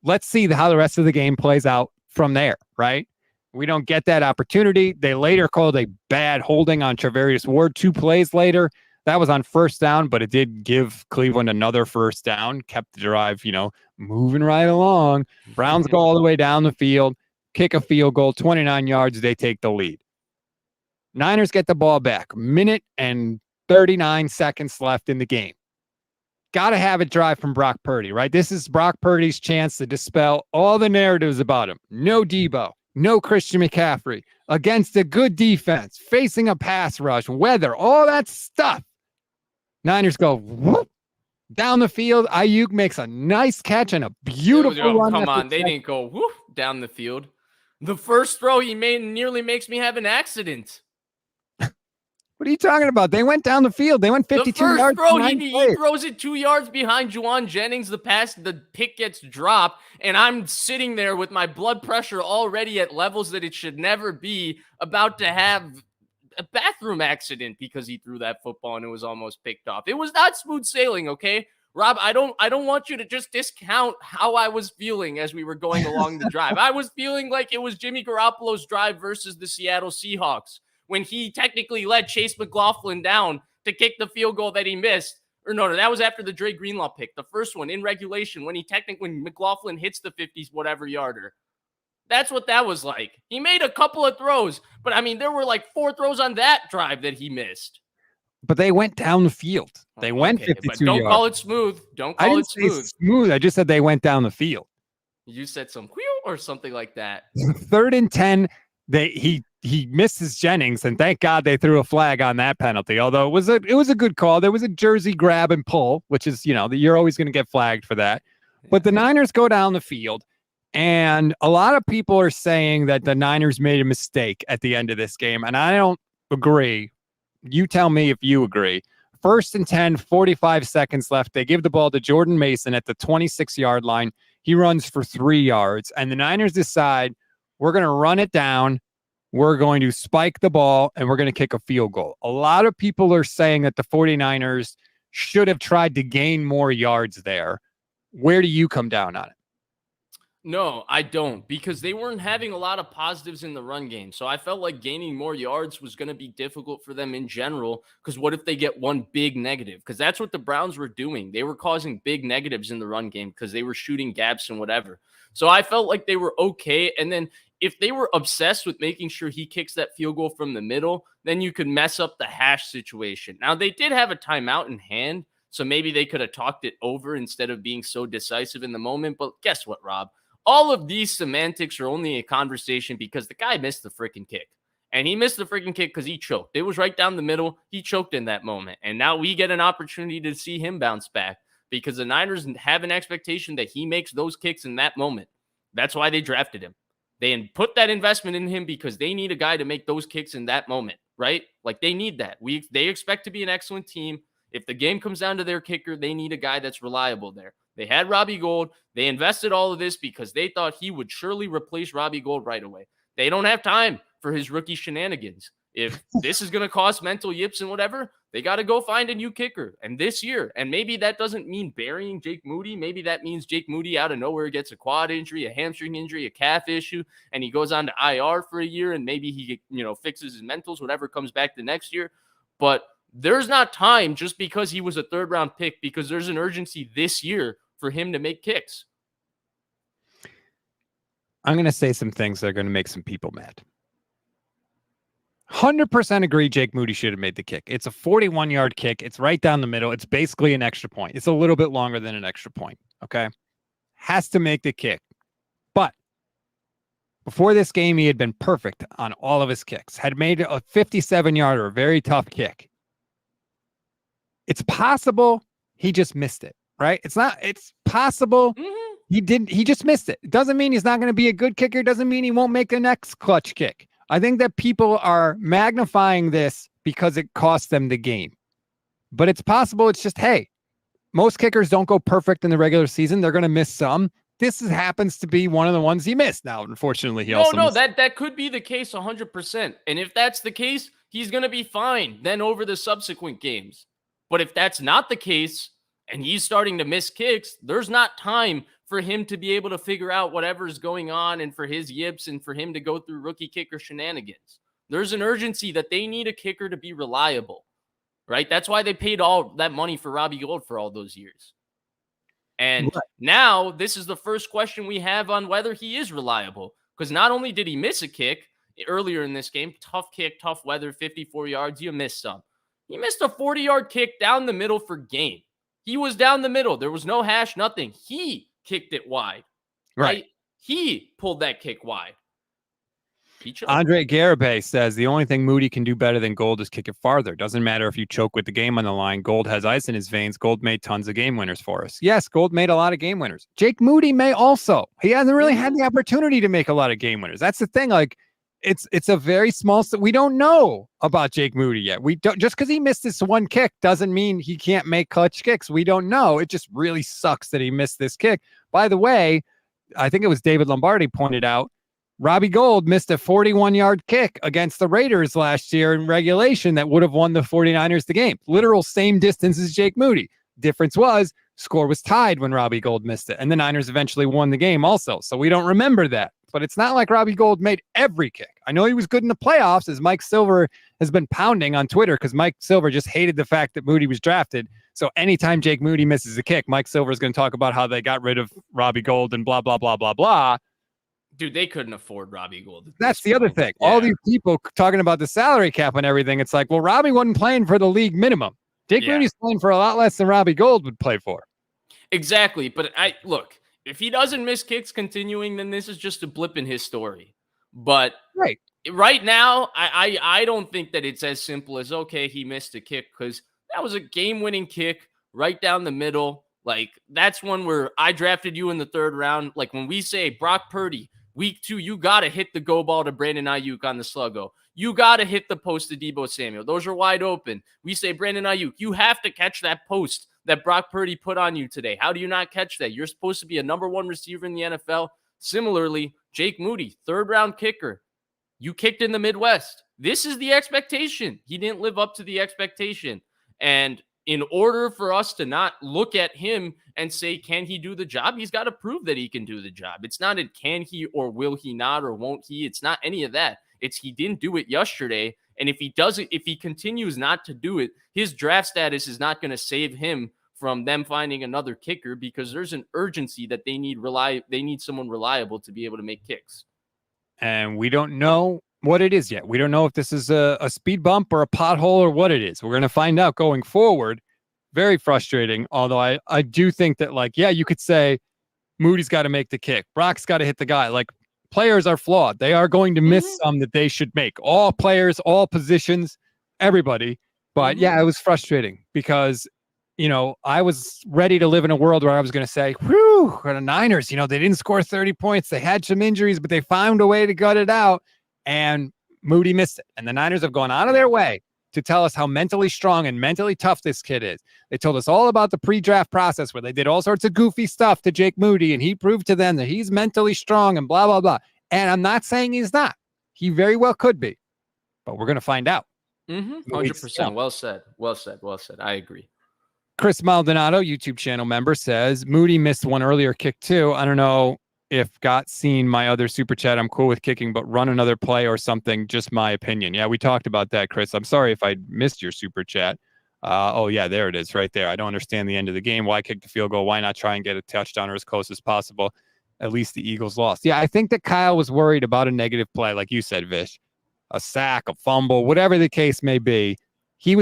let's see how the rest of the game plays out from there, right? We don't get that opportunity. They later called a bad holding on Charvarius Ward 2 plays later. That was on 1st down, but it did give Cleveland another 1st down, kept the drive, moving right along. Browns go all the way down the field, kick a field goal, 29 yards, they take the lead. Niners get the ball back, minute and 39 seconds left in the game. Got to have a drive from Brock Purdy, right? This is Brock Purdy's chance to dispel all the narratives about him. No Debo, no Christian McCaffrey, against a good defense, facing a pass rush, weather, all that stuff. Niners go whoop, down the field. Aiyuk makes a nice catch and a beautiful run. Come on, they didn't go whoop down the field. The first throw he made nearly makes me have an accident. What are you talking about? They went down the field. They went 52 yards. The first throw, he throws it 2 yards behind Juwan Jennings. The pick gets dropped, and I'm sitting there with my blood pressure already at levels that it should never be, about to have a bathroom accident because he threw that football and it was almost picked off. It was not smooth sailing, okay? Rob, I don't want you to just discount how I was feeling as we were going along the drive. I was feeling like it was Jimmy Garoppolo's drive versus the Seattle Seahawks when he technically led Chase McLaughlin down to kick the field goal that he missed. Or no, that was after the Dre Greenlaw pick. The first one in regulation when McLaughlin hits the 50s whatever yarder. That's what that was like. He made a couple of throws, but I mean, there were like 4 throws on that drive that he missed. But they went down the field. They went 52 yards. Don't call it smooth. Don't call it smooth. I just said they went down the field. You said some or something like that. 3rd and 10. He misses Jennings, and thank God they threw a flag on that penalty. Although it was a good call. There was a jersey grab and pull, which is you're always going to get flagged for that. But the Niners go down the field. And a lot of people are saying that the Niners made a mistake at the end of this game, and I don't agree. You tell me if you agree. 1st and 10, 45 seconds left. They give the ball to Jordan Mason at the 26-yard line. He runs for 3 yards, and the Niners decide we're going to run it down. We're going to spike the ball, and we're going to kick a field goal. A lot of people are saying that the 49ers should have tried to gain more yards there. Where do you come down on it? No, I don't, because they weren't having a lot of positives in the run game. So I felt like gaining more yards was going to be difficult for them in general, because what if they get one big negative? Because that's what the Browns were doing. They were causing big negatives in the run game because they were shooting gaps and whatever. So I felt like they were okay. And then if they were obsessed with making sure he kicks that field goal from the middle, then you could mess up the hash situation. Now, they did have a timeout in hand, so maybe they could have talked it over instead of being so decisive in the moment. But guess what, Rob? All of these semantics are only a conversation because the guy missed the freaking kick. And he missed the freaking kick because he choked. It was right down the middle. He choked in that moment. And now we get an opportunity to see him bounce back because the Niners have an expectation that he makes those kicks in that moment. That's why they drafted him. They put that investment in him because they need a guy to make those kicks in that moment, right? Like they need that. They expect to be an excellent team. If the game comes down to their kicker, they need a guy that's reliable there. They had Robbie Gould. They invested all of this because they thought he would surely replace Robbie Gould right away. They don't have time for his rookie shenanigans. If this is going to cost mental yips and whatever, they got to go find a new kicker. And this year, and maybe that doesn't mean burying Jake Moody. Maybe that means Jake Moody out of nowhere gets a quad injury, a hamstring injury, a calf issue, and he goes on to IR for a year, and maybe he fixes his mentals, whatever comes back the next year. But there's not time just because he was a 3rd-round pick, because there's an urgency this year for him to make kicks. I'm going to say some things that are going to make some people mad. 100% agree Jake Moody should have made the kick. It's a 41-yard kick. It's right down the middle. It's basically an extra point. It's a little bit longer than an extra point, okay? Has to make the kick. Before this game, he had been perfect on all of his kicks, had made a 57-yarder, a very tough kick. It's possible he just missed it, right? It's possible he just missed it. It doesn't mean he's not going to be a good kicker. Doesn't mean he won't make the next clutch kick. I think that people are magnifying this because it cost them the game. But it's possible it's just, hey, most kickers don't go perfect in the regular season. They're going to miss some. This happens to be one of the ones he missed. Now, unfortunately, that could be the case 100%. And if that's the case, he's going to be fine then over the subsequent games. But if that's not the case and he's starting to miss kicks, there's not time for him to be able to figure out whatever's going on and for his yips and for him to go through rookie kicker shenanigans. There's an urgency that they need a kicker to be reliable, right? That's why they paid all that money for Robbie Gould for all those years. And now this is the first question we have on whether he is reliable, because not only did he miss a kick earlier in this game, tough kick, tough weather, 54 yards, you missed some. He missed a 40-yard kick down the middle for game. He was down the middle. There was no hash, nothing. He kicked it wide. Right? He pulled that kick wide. Andre Garibay says the only thing Moody can do better than Gould is kick it farther. Doesn't matter if you choke with the game on the line. Gould has ice in his veins. Gould made tons of game winners for us. Yes, Gould made a lot of game winners. Jake Moody may also. He hasn't really had the opportunity to make a lot of game winners. That's the thing. Like, it's a very small. We don't know about Jake Moody yet. We don't, just because he missed this one kick doesn't mean he can't make clutch kicks. We don't know. It just really sucks that he missed this kick. By the way, I think it was David Lombardi pointed out, Robbie Gould missed a 41-yard kick against the Raiders last year in regulation that would have won the 49ers the game. Literal same distance as Jake Moody. Difference was score was tied when Robbie Gould missed it, and the Niners eventually won the game also. So we don't remember that. But it's not like Robbie Gould made every kick. I know he was good in the playoffs, as Mike Silver has been pounding on Twitter, because Mike Silver just hated the fact that Moody was drafted. So anytime Jake Moody misses a kick, Mike Silver is going to talk about how they got rid of Robbie Gould and blah, blah, blah, blah, blah. Dude, they couldn't afford Robbie Gould. That's the other thing. Yeah. All these people talking about the salary cap and everything. It's like, well, Robbie wasn't playing for the league minimum. Jake Moody's playing for a lot less than Robbie Gould would play for. Exactly. But look, if he doesn't miss kicks continuing, then this is just a blip in his story. But right now, I don't think that it's as simple as, okay, he missed a kick, because that was a game-winning kick right down the middle. Like, that's one where I drafted you in the 3rd round. Like, when we say Brock Purdy, week 2, you got to hit the go ball to Brandon Aiyuk on the sluggo. You got to hit the post to Deebo Samuel. Those are wide open. We say, Brandon Aiyuk, you have to catch that post that Brock Purdy put on you today. How do you not catch that? You're supposed to be a number 1 receiver in the NFL. Similarly, Jake Moody, 3rd-round kicker. You kicked in the Midwest. This is the expectation. He didn't live up to the expectation. And in order for us to not look at him and say, can he do the job? He's got to prove that he can do the job. It's not a can he or will he not or won't he. It's not any of that. It's he didn't do it yesterday. And if he doesn't, if he continues not to do it, his draft status is not going to save him from them finding another kicker, because there's an urgency that they need someone reliable to be able to make kicks. And we don't know what it is yet. We don't know if this is a speed bump or a pothole or what it is. We're going to find out going forward. Very frustrating. Although I do think that, like, yeah, you could say Moody's got to make the kick. Brock's got to hit the guy. Like, players are flawed. They are going to miss some that they should make. All players, all positions, everybody. But yeah, it was frustrating because, you know, I was ready to live in a world where I was going to say, whew, the Niners, you know, they didn't score 30 points. They had some injuries, but they found a way to gut it out. And Moody missed it. And the Niners have gone out of their way to tell us how mentally strong and mentally tough this kid is. They told us all about the pre-draft process where they did all sorts of goofy stuff to Jake Moody, and he proved to them that he's mentally strong and blah, blah, blah. And I'm not saying he's not. He very well could be. But we're going to find out. 100%. Well said. Well said. Well said. I agree. Chris Maldonado, YouTube channel member, says, Moody missed one earlier kick too. I don't know if got seen my other super chat. I'm cool with kicking, but run another play or something. Just my opinion. Yeah, we talked about that, Chris. I'm sorry if I missed your super chat. Oh, yeah, there it is right there. I don't understand the end of the game. Why kick the field goal? Why not try and get a touchdown or as close as possible? At least the Eagles lost. Yeah, I think that Kyle was worried about a negative play, like you said, Vish. A sack, a fumble, whatever the case may be. He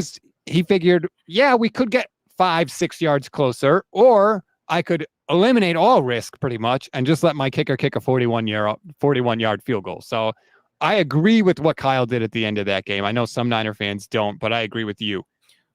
figured, yeah, we could get 5-6 yards closer, or I could eliminate all risk pretty much and just let my kicker kick a 41-yard field goal. So I agree with what Kyle did at the end of that game. I know some Niner fans don't, but I agree with you.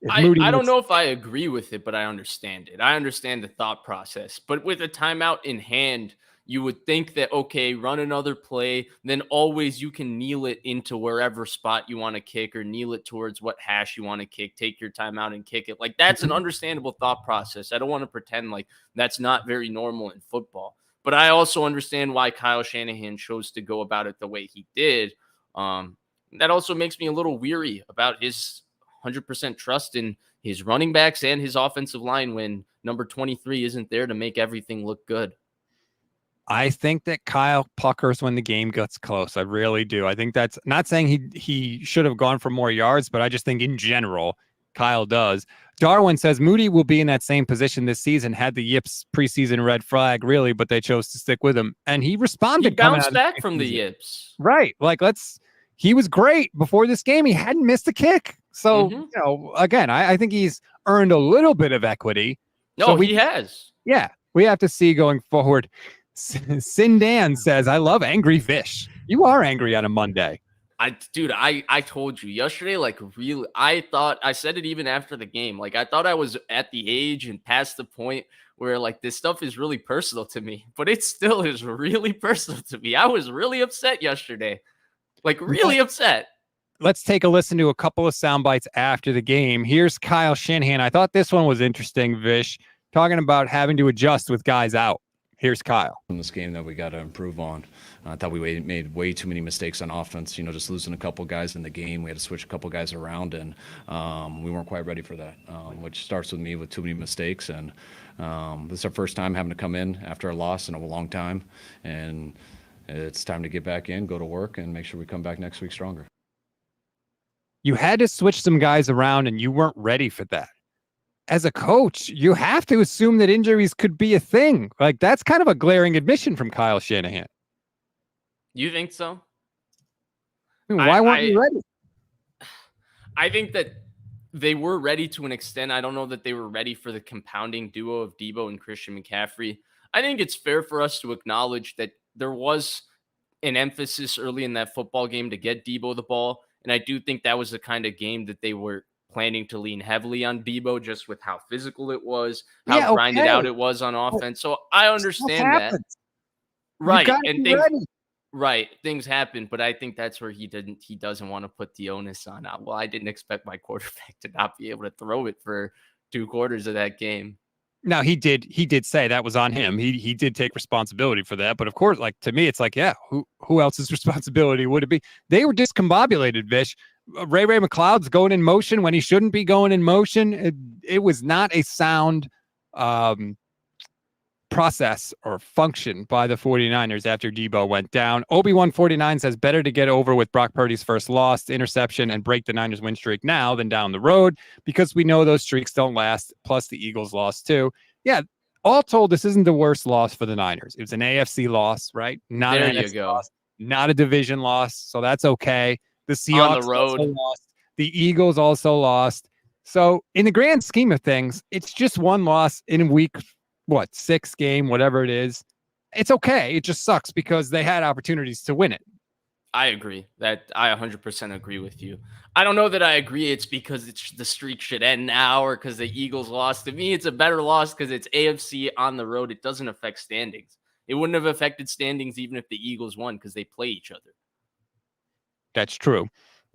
If Moody I don't know if I agree with it, but I understand it. I understand the thought process. But with a timeout in hand, you would think that, okay, run another play, then always you can kneel it into wherever spot you want to kick or kneel it towards what hash you want to kick, take your timeout and kick it. Like, that's an understandable thought process. I don't want to pretend like that's not very normal in football. But I also understand why Kyle Shanahan chose to go about it the way he did. That also makes me a little weary about his 100% trust in his running backs and his offensive line when number 23 isn't there to make everything look good. I think that Kyle puckers when the game gets close. I really do. I think that's not saying he should have gone for more yards, but I just think in general, Kyle does. Darwin says Moody will be in that same position this season, had the Yips preseason red flag, really, but they chose to stick with him. And he responded. He bounced back from the Yips. Right. Like, he was great before this game. He hadn't missed a kick. So, again, I think he's earned a little bit of equity. No, so he has. Yeah, we have to see going forward. Sindan says, I love angry Vish. You are angry on a Monday. I told you yesterday, like, really, I said it even after the game. Like, I thought I was at the age and past the point where, like, this stuff is really personal to me, but it still is really personal to me. I was really upset yesterday. Like, really upset. Let's take a listen to a couple of sound bites after the game. Here's Kyle Shanahan. I thought this one was interesting, Vish, talking about having to adjust with guys out. Here's Kyle. In this game that we got to improve on. I thought we made way too many mistakes on offense, just losing a couple guys in the game. We had to switch a couple guys around, and we weren't quite ready for that, which starts with me with too many mistakes. And this is our first time having to come in after a loss in a long time, and it's time to get back in, go to work, and make sure we come back next week stronger. You had to switch some guys around, and you weren't ready for that. As a coach, you have to assume that injuries could be a thing. Like, that's kind of a glaring admission from Kyle Shanahan. You think so? Why weren't you ready? I think that they were ready to an extent. I don't know that they were ready for the compounding duo of Debo and Christian McCaffrey. I think it's fair for us to acknowledge that there was an emphasis early in that football game to get Debo the ball. And I do think that was the kind of game that they were planning to lean heavily on Debo, just with how physical it was, how grinded out it was on offense. So I understand that. Right. And things happen, but I think that's where he doesn't want to put the onus on. Well, I didn't expect my quarterback to not be able to throw it for 2 quarters of that game. Now he did say that was on him. He did take responsibility for that. But of course, like, to me, it's like, yeah, who else's responsibility would it be? They were discombobulated, Vish. Ray McLeod's going in motion when he shouldn't be going in motion. It was not a sound process or function by the 49ers after Debo went down. Obi-Wan49 says better to get over with Brock Purdy's first lost interception and break the Niners win streak now than down the road, because we know those streaks don't last. Plus the Eagles lost too. Yeah. All told, this isn't the worst loss for the Niners. It was an AFC loss, right? Not there an you NFC go. Loss, not a division loss. So that's okay. The Seahawks on the road also lost. The Eagles also lost. So in the grand scheme of things, it's just one loss in week 6 game, whatever it is. It's okay. It just sucks because they had opportunities to win it. I agree. I 100% agree with you. I don't know that I agree it's because the streak should end now or because the Eagles lost. To me, it's a better loss because it's AFC on the road. It doesn't affect standings. It wouldn't have affected standings even if the Eagles won because they play each other. That's true.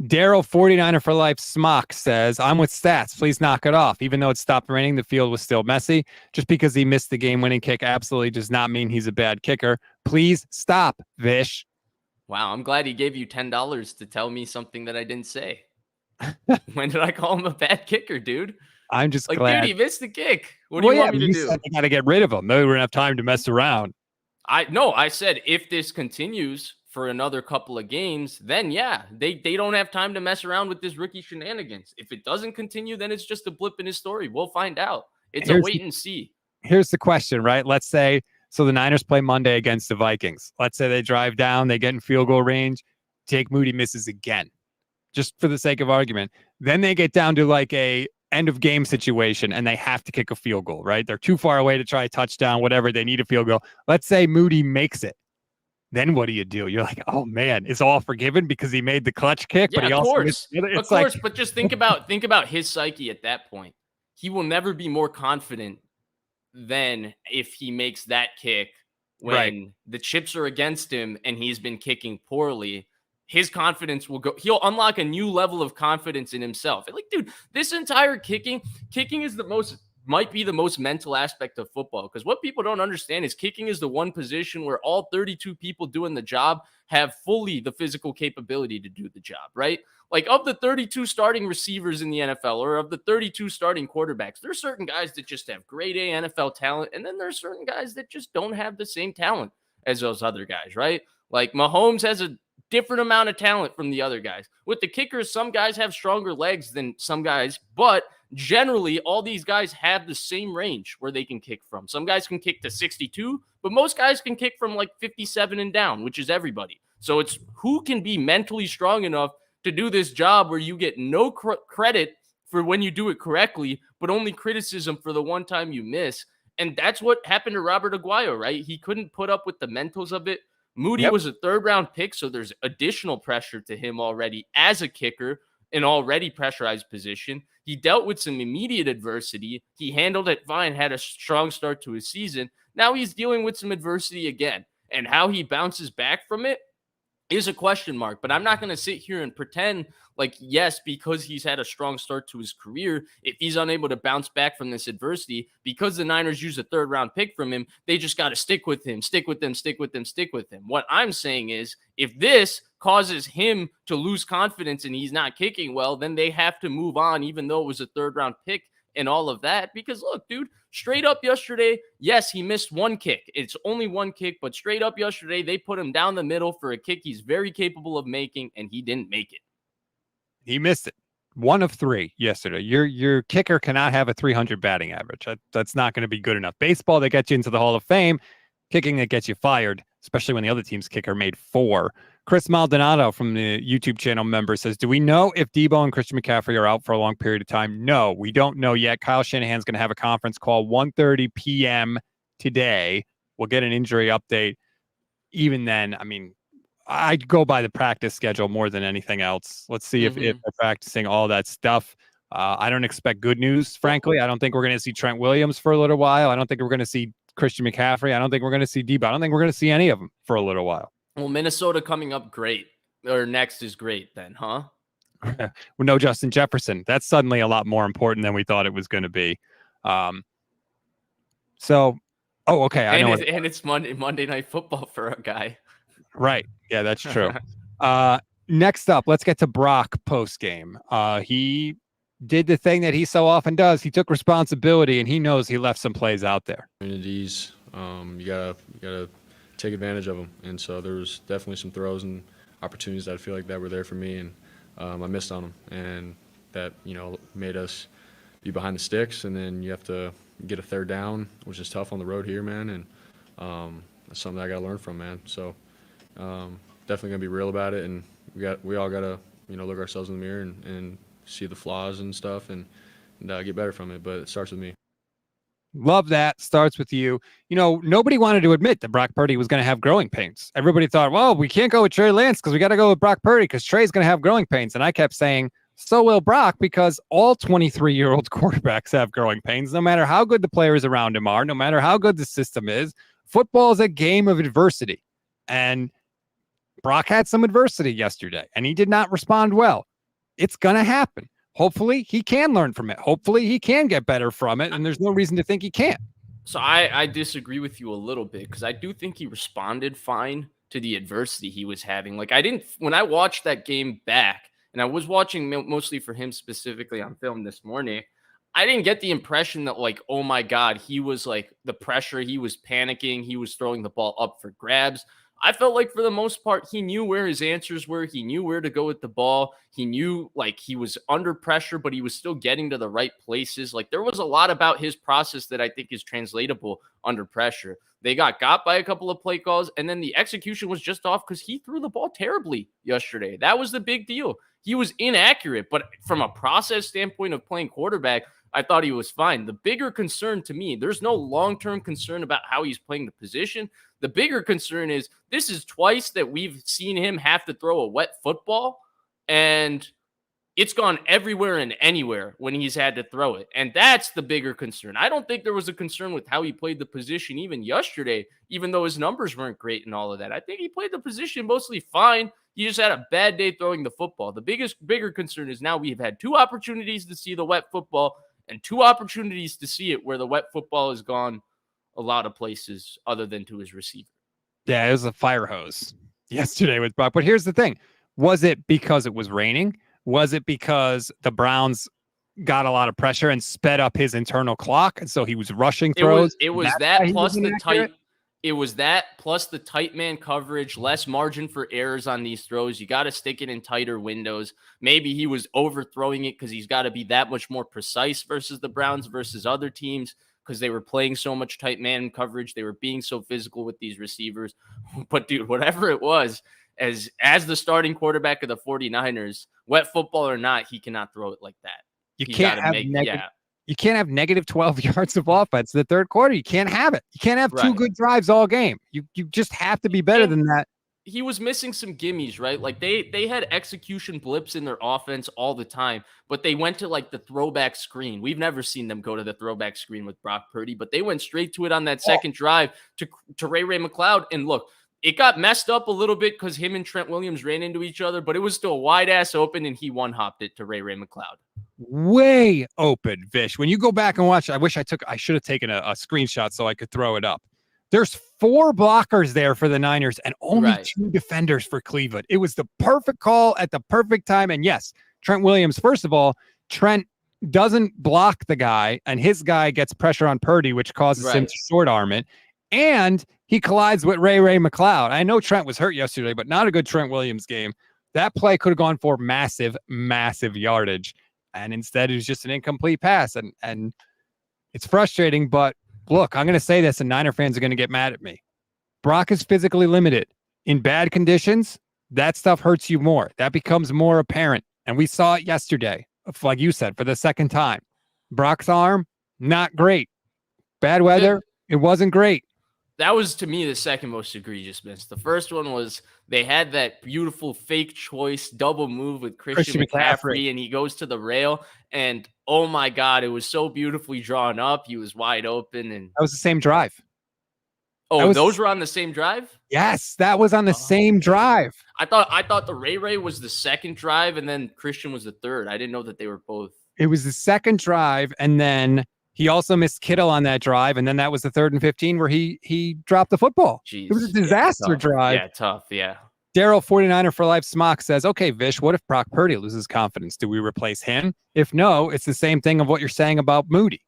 Daryl 49er for life Smock says, I'm with stats. Please knock it off. Even though it stopped raining, the field was still messy. Just because he missed the game-winning kick absolutely does not mean he's a bad kicker. Please stop, Vish. Wow, I'm glad he gave you $10 to tell me something that I didn't say. When did I call him a bad kicker, dude? I'm just glad. Dude, he missed the kick. What do you want me to do? Said they got to get rid of him. Maybe we don't have time to mess around. I said if this continues for another couple of games, then yeah, they don't have time to mess around with this rookie shenanigans. If it doesn't continue, then it's just a blip in his story. We'll find out. It's a wait and see. Here's the question, right? Let's say, so the Niners play Monday against the Vikings. Let's say they drive down, they get in field goal range, Jake Moody misses again, just for the sake of argument. Then they get down to like a end of game situation and they have to kick a field goal, right? They're too far away to try a touchdown, whatever. They need a field goal. Let's say Moody makes it. Then what do? You're like, oh man, it's all forgiven because he made the clutch kick, Yeah, but he of also course. it's Of course, like, but just think about his psyche at that point. He will never be more confident than if he makes that kick when right. the chips are against him and he's been kicking poorly. His confidence will go. He'll unlock a new level of confidence in himself. And like, dude, this entire kicking is might be the most mental aspect of football, because what people don't understand is kicking is the one position where all 32 people doing the job have fully the physical capability to do the job, right? Like, of the 32 starting receivers in the NFL, or of the 32 starting quarterbacks, there's certain guys that just have grade A NFL talent, and then there's certain guys that just don't have the same talent as those other guys, right? Like, Mahomes has a different amount of talent from the other guys. With the kickers, some guys have stronger legs than some guys, but generally all these guys have the same range where they can kick from. Some guys can kick to 62, but most guys can kick from like 57 and down, which is everybody. So it's who can be mentally strong enough to do this job where you get no credit for when you do it correctly, but only criticism for the one time you miss. And that's what happened to Robert Aguayo, right? He couldn't put up with the mentals of it. Moody Yep. was a third-round pick, so there's additional pressure to him already as a kicker, an already pressurized position. He dealt with some immediate adversity. He handled it fine, had a strong start to his season. Now he's dealing with some adversity again. And how he bounces back from it is a question mark. But I'm not going to sit here and pretend like, yes, because he's had a strong start to his career, if he's unable to bounce back from this adversity, because the Niners use a third-round pick from him, they just got to stick with him. What I'm saying is, if this causes him to lose confidence and he's not kicking well, then they have to move on, even though it was a third-round pick and all of that. Because look, dude, straight up yesterday, yes, he missed one kick. It's only one kick, but straight up yesterday, they put him down the middle for a kick he's very capable of making, and he didn't make it. He missed it. 1 of 3 yesterday. Your kicker cannot have a 300 batting average. That's not going to be good enough. Baseball, that gets you into the Hall of Fame. Kicking, that gets you fired, especially when the other team's kicker made 4. Chris Maldonado from the YouTube channel member says, do we know if Debo and Christian McCaffrey are out for a long period of time? No, we don't know yet. Kyle Shanahan's going to have a conference call 1:30 p.m. today. We'll get an injury update. Even then, I mean, I'd go by the practice schedule more than anything else. Let's see if they're practicing all that stuff. I don't expect good news, frankly. I don't think we're going to see Trent Williams for a little while. I don't think we're going to see Christian McCaffrey. I don't think we're going to see Debo. I don't think we're going to see any of them for a little while. Well, Minnesota coming up great, or next is great then, huh? Well, no Justin Jefferson. That's suddenly a lot more important than we thought it was going to be. Okay. I know. And it's Monday Night Football for a guy. Right. Yeah, that's true. Next up, let's get to Brock post game. He did the thing that he so often does. He took responsibility, and he knows he left some plays out there. Opportunities, you gotta take advantage of them. And so there was definitely some throws and opportunities that I feel like that were there for me, and I missed on them, and that made us be behind the sticks. And then you have to get a third down, which is tough on the road here, man. And that's something that I got to learn from, man. So definitely gonna be real about it, and we all gotta look ourselves in the mirror and see the flaws and stuff, and get better from it. But it starts with me. Love that. Starts with you. Nobody wanted to admit that Brock Purdy was going to have growing pains. Everybody thought, well, we can't go with Trey Lance because we got to go with Brock Purdy because Trey's going to have growing pains. And I kept saying, so will Brock, because all 23-year-old quarterbacks have growing pains, no matter how good the players around him are, no matter how good the system is. Football is a game of adversity. And Brock had some adversity yesterday, and he did not respond well. It's going to happen. Hopefully he can learn from it. Hopefully he can get better from it. And there's no reason to think he can't. So I disagree with you a little bit, because I do think he responded fine to the adversity he was having. Like, when I watched that game back, and I was watching mostly for him specifically on film this morning, I didn't get the impression that, like, oh my God, he was like the pressure, he was panicking, he was throwing the ball up for grabs. I felt like for the most part, he knew where his answers were. He knew where to go with the ball. He knew like he was under pressure, but he was still getting to the right places. Like there was a lot about his process that I think is translatable under pressure. They got by a couple of play calls, and then the execution was just off because he threw the ball terribly yesterday. That was the big deal. He was inaccurate, but from a process standpoint of playing quarterback, I thought he was fine. The bigger concern to me, there's no long-term concern about how he's playing the position. The bigger concern is this is twice that we've seen him have to throw a wet football, and it's gone everywhere and anywhere when he's had to throw it. And that's the bigger concern. I don't think there was a concern with how he played the position even yesterday, even though his numbers weren't great and all of that. I think he played the position mostly fine. He just had a bad day throwing the football. The bigger concern is now we've had 2 opportunities to see the wet football and 2 opportunities to see it where the wet football has gone a lot of places other than to his receiver. Yeah, it was a fire hose yesterday with Brock. But here's the thing. Was it because it was raining? Was it because the Browns got a lot of pressure and sped up his internal clock, and so he was rushing throws? It was that plus the tight. It was that plus the tight man coverage, less margin for errors on these throws. You got to stick it in tighter windows. Maybe he was overthrowing it because he's got to be that much more precise versus the Browns versus other teams because they were playing so much tight man coverage. They were being so physical with these receivers. But, dude, whatever it was, as the starting quarterback of the 49ers, wet football or not, he cannot throw it like that. You can't have negative 12 yards of offense in the third quarter. You can't have it. You can't have 2 good drives all game. You just have to be better than that. He was missing some gimmies, right? Like they had execution blips in their offense all the time, but they went to like the throwback screen. We've never seen them go to the throwback screen with Brock Purdy, but they went straight to it on that second drive to Ray McCloud. And look, it got messed up a little bit because him and Trent Williams ran into each other, but it was still wide ass open, and he one-hopped it to Ray McCloud. Way open, Vish. When you go back and watch, I should have taken a screenshot so I could throw it up. There's 4 blockers there for the Niners and only 2 defenders for Cleveland. It was the perfect call at the perfect time. And yes, Trent Williams, first of all, Trent doesn't block the guy, and his guy gets pressure on Purdy, which causes him to short arm it. And he collides with Ray McCloud. I know Trent was hurt yesterday, but not a good Trent Williams game. That play could have gone for massive, massive yardage. And instead, it was just an incomplete pass. And it's frustrating, but look, I'm going to say this, and Niner fans are going to get mad at me. Brock is physically limited. In bad conditions, that stuff hurts you more. That becomes more apparent. And we saw it yesterday, like you said, for the second time. Brock's arm, not great. Bad weather, it wasn't great. That was, to me, the second most egregious miss. The first one was they had that beautiful fake choice double move with Christian McCaffrey, and he goes to the rail. And, oh, my God, it was so beautifully drawn up. He was wide open. And that was the same drive. Oh, those were on the same drive? Yes, that was on the same drive. I thought the Ray was the second drive, and then Christian was the third. I didn't know that they were both. It was the second drive, and then he also missed Kittle on that drive, and then that was the 3rd and 15 where he dropped the football. Jeez. It was a disaster drive. Yeah, tough, yeah. Daryl 49er for Life Smock says, okay, Vish, what if Brock Purdy loses confidence? Do we replace him? If no, it's the same thing of what you're saying about Moody.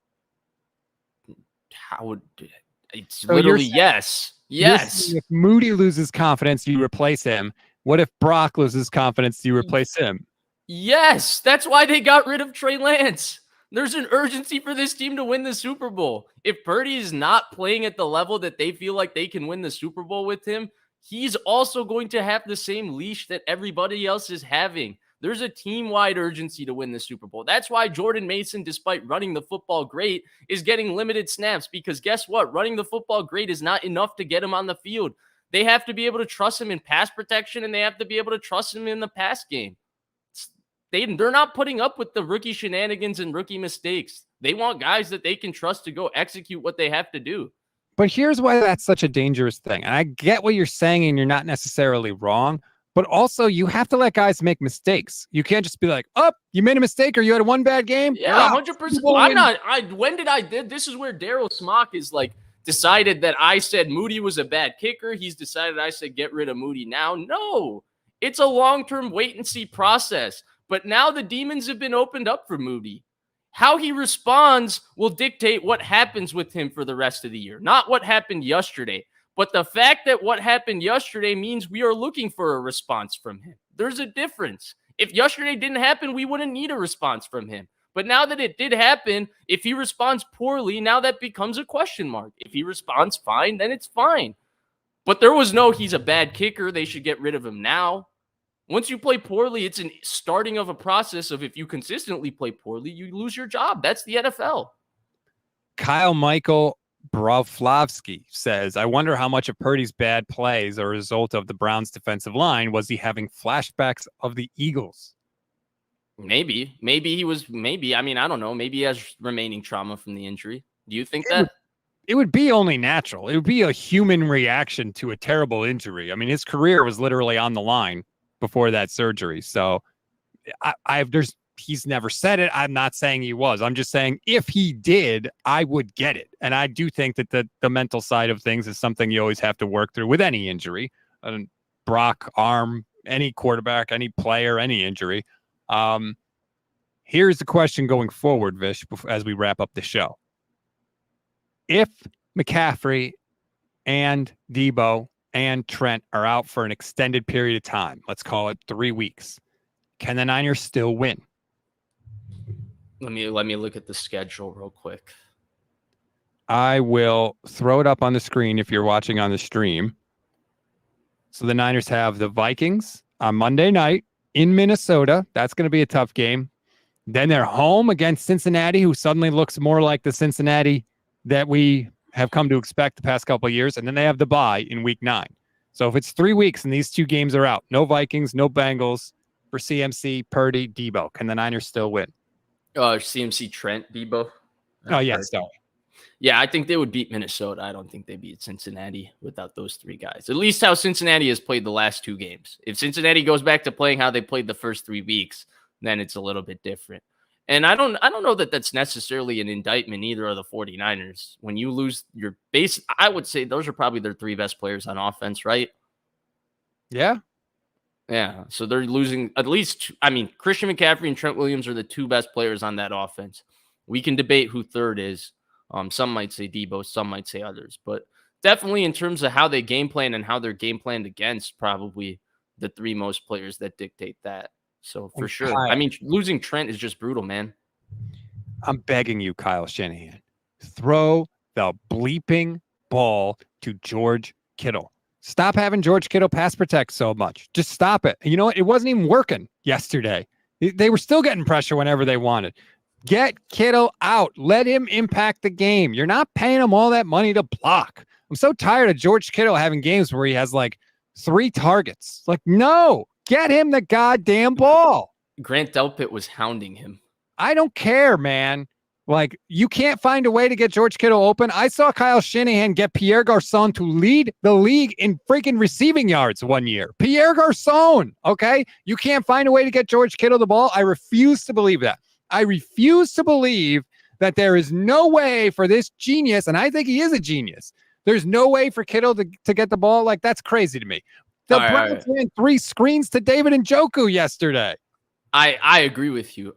It's literally yes. Yes. If Moody loses confidence, you replace him. What if Brock loses confidence? Do you replace him? Yes. That's why they got rid of Trey Lance. There's an urgency for this team to win the Super Bowl. If Purdy is not playing at the level that they feel like they can win the Super Bowl with him, he's also going to have the same leash that everybody else is having. There's a team-wide urgency to win the Super Bowl. That's why Jordan Mason, despite running the football great, is getting limited snaps because guess what? Running the football great is not enough to get him on the field. They have to be able to trust him in pass protection, and they have to be able to trust him in the pass game. They're not putting up with the rookie shenanigans and rookie mistakes. They want guys that they can trust to go execute what they have to do. But here's why that's such a dangerous thing. And I get what you're saying, and you're not necessarily wrong. But also, you have to let guys make mistakes. You can't just be like, oh, you made a mistake or you had one bad game. Yeah, 100%. This is where Daryl Smock is like decided that I said Moody was a bad kicker. He's decided I said get rid of Moody now. No, it's a long-term wait-and-see process. But now the demons have been opened up for Moody. How he responds will dictate what happens with him for the rest of the year, not what happened yesterday. But the fact that what happened yesterday means we are looking for a response from him. There's a difference. If yesterday didn't happen, we wouldn't need a response from him. But now that it did happen, if he responds poorly, now that becomes a question mark. If he responds fine, then it's fine. But there was no, he's a bad kicker, they should get rid of him now. Once you play poorly, it's a starting of a process of if you consistently play poorly, you lose your job. That's the NFL. Kyle Michael Broflovsky says, I wonder how much of Purdy's bad plays are a result of the Browns' defensive line. Was he having flashbacks of the Eagles? Maybe he was, I mean, I don't know. Maybe he has remaining trauma from the injury. Do you think that? It would be only natural. It would be a human reaction to a terrible injury. I mean, his career was literally on the line before that surgery. So he's never said it. I'm not saying he was. I'm just saying if he did, I would get it. And I do think that the mental side of things is something you always have to work through with any injury. Brock, arm, any quarterback, any player, any injury. Here's the question going forward, Vish, as we wrap up the show. If McCaffrey and Debo and Trent are out for an extended period of time, let's call it 3 weeks, can the Niners still win? Let me look at the schedule real quick. I will throw it up on the screen if you're watching on the stream. So the Niners have the Vikings on Monday night in Minnesota. That's going to be a tough game. Then they're home against Cincinnati, who suddenly looks more like the Cincinnati that we have come to expect the past couple of years. And then they have the bye in week 9. So if it's 3 weeks and these 2 games are out, no Vikings, no Bengals for CMC, Purdy, Debo, can the Niners still win? CMC, Trent, Debo. Oh, yeah, sorry. Yeah, I think they would beat Minnesota. I don't think they beat Cincinnati without those 3 guys. At least how Cincinnati has played the last 2 games. If Cincinnati goes back to playing how they played the first 3 weeks, then it's a little bit different. And I don't know that that's necessarily an indictment either of the 49ers. When you lose your base, I would say those are probably their 3 best players on offense, right? Yeah. Yeah. So they're losing at least, I mean, Christian McCaffrey and Trent Williams are the 2 best players on that offense. We can debate who third is. Some might say Debo, some might say others. But definitely in terms of how they game plan and how they're game planned against, probably the 3 most players that dictate that. So for sure. I mean, losing Trent is just brutal, man. I'm begging you, Kyle Shanahan, throw the bleeping ball to George Kittle. Stop having George Kittle pass protect so much. Just stop it. And you know what? It wasn't even working yesterday. They were still getting pressure whenever they wanted. Get Kittle out. Let him impact the game. You're not paying him all that money to block. I'm so tired of George Kittle having games where he has like 3 targets. Like, no. Get him the goddamn ball. Grant Delpit was hounding him. I don't care, man. Like, you can't find a way to get George Kittle open. I saw Kyle Shanahan get Pierre Garçon to lead the league in freaking receiving yards one year. Pierre Garçon, okay? You can't find a way to get George Kittle the ball. I refuse to believe that. I refuse to believe that there is no way for this genius, and I think he is a genius. There's no way for Kittle to get the ball. Like, that's crazy to me. The Browns ran 3 screens to David Njoku yesterday. I agree with you.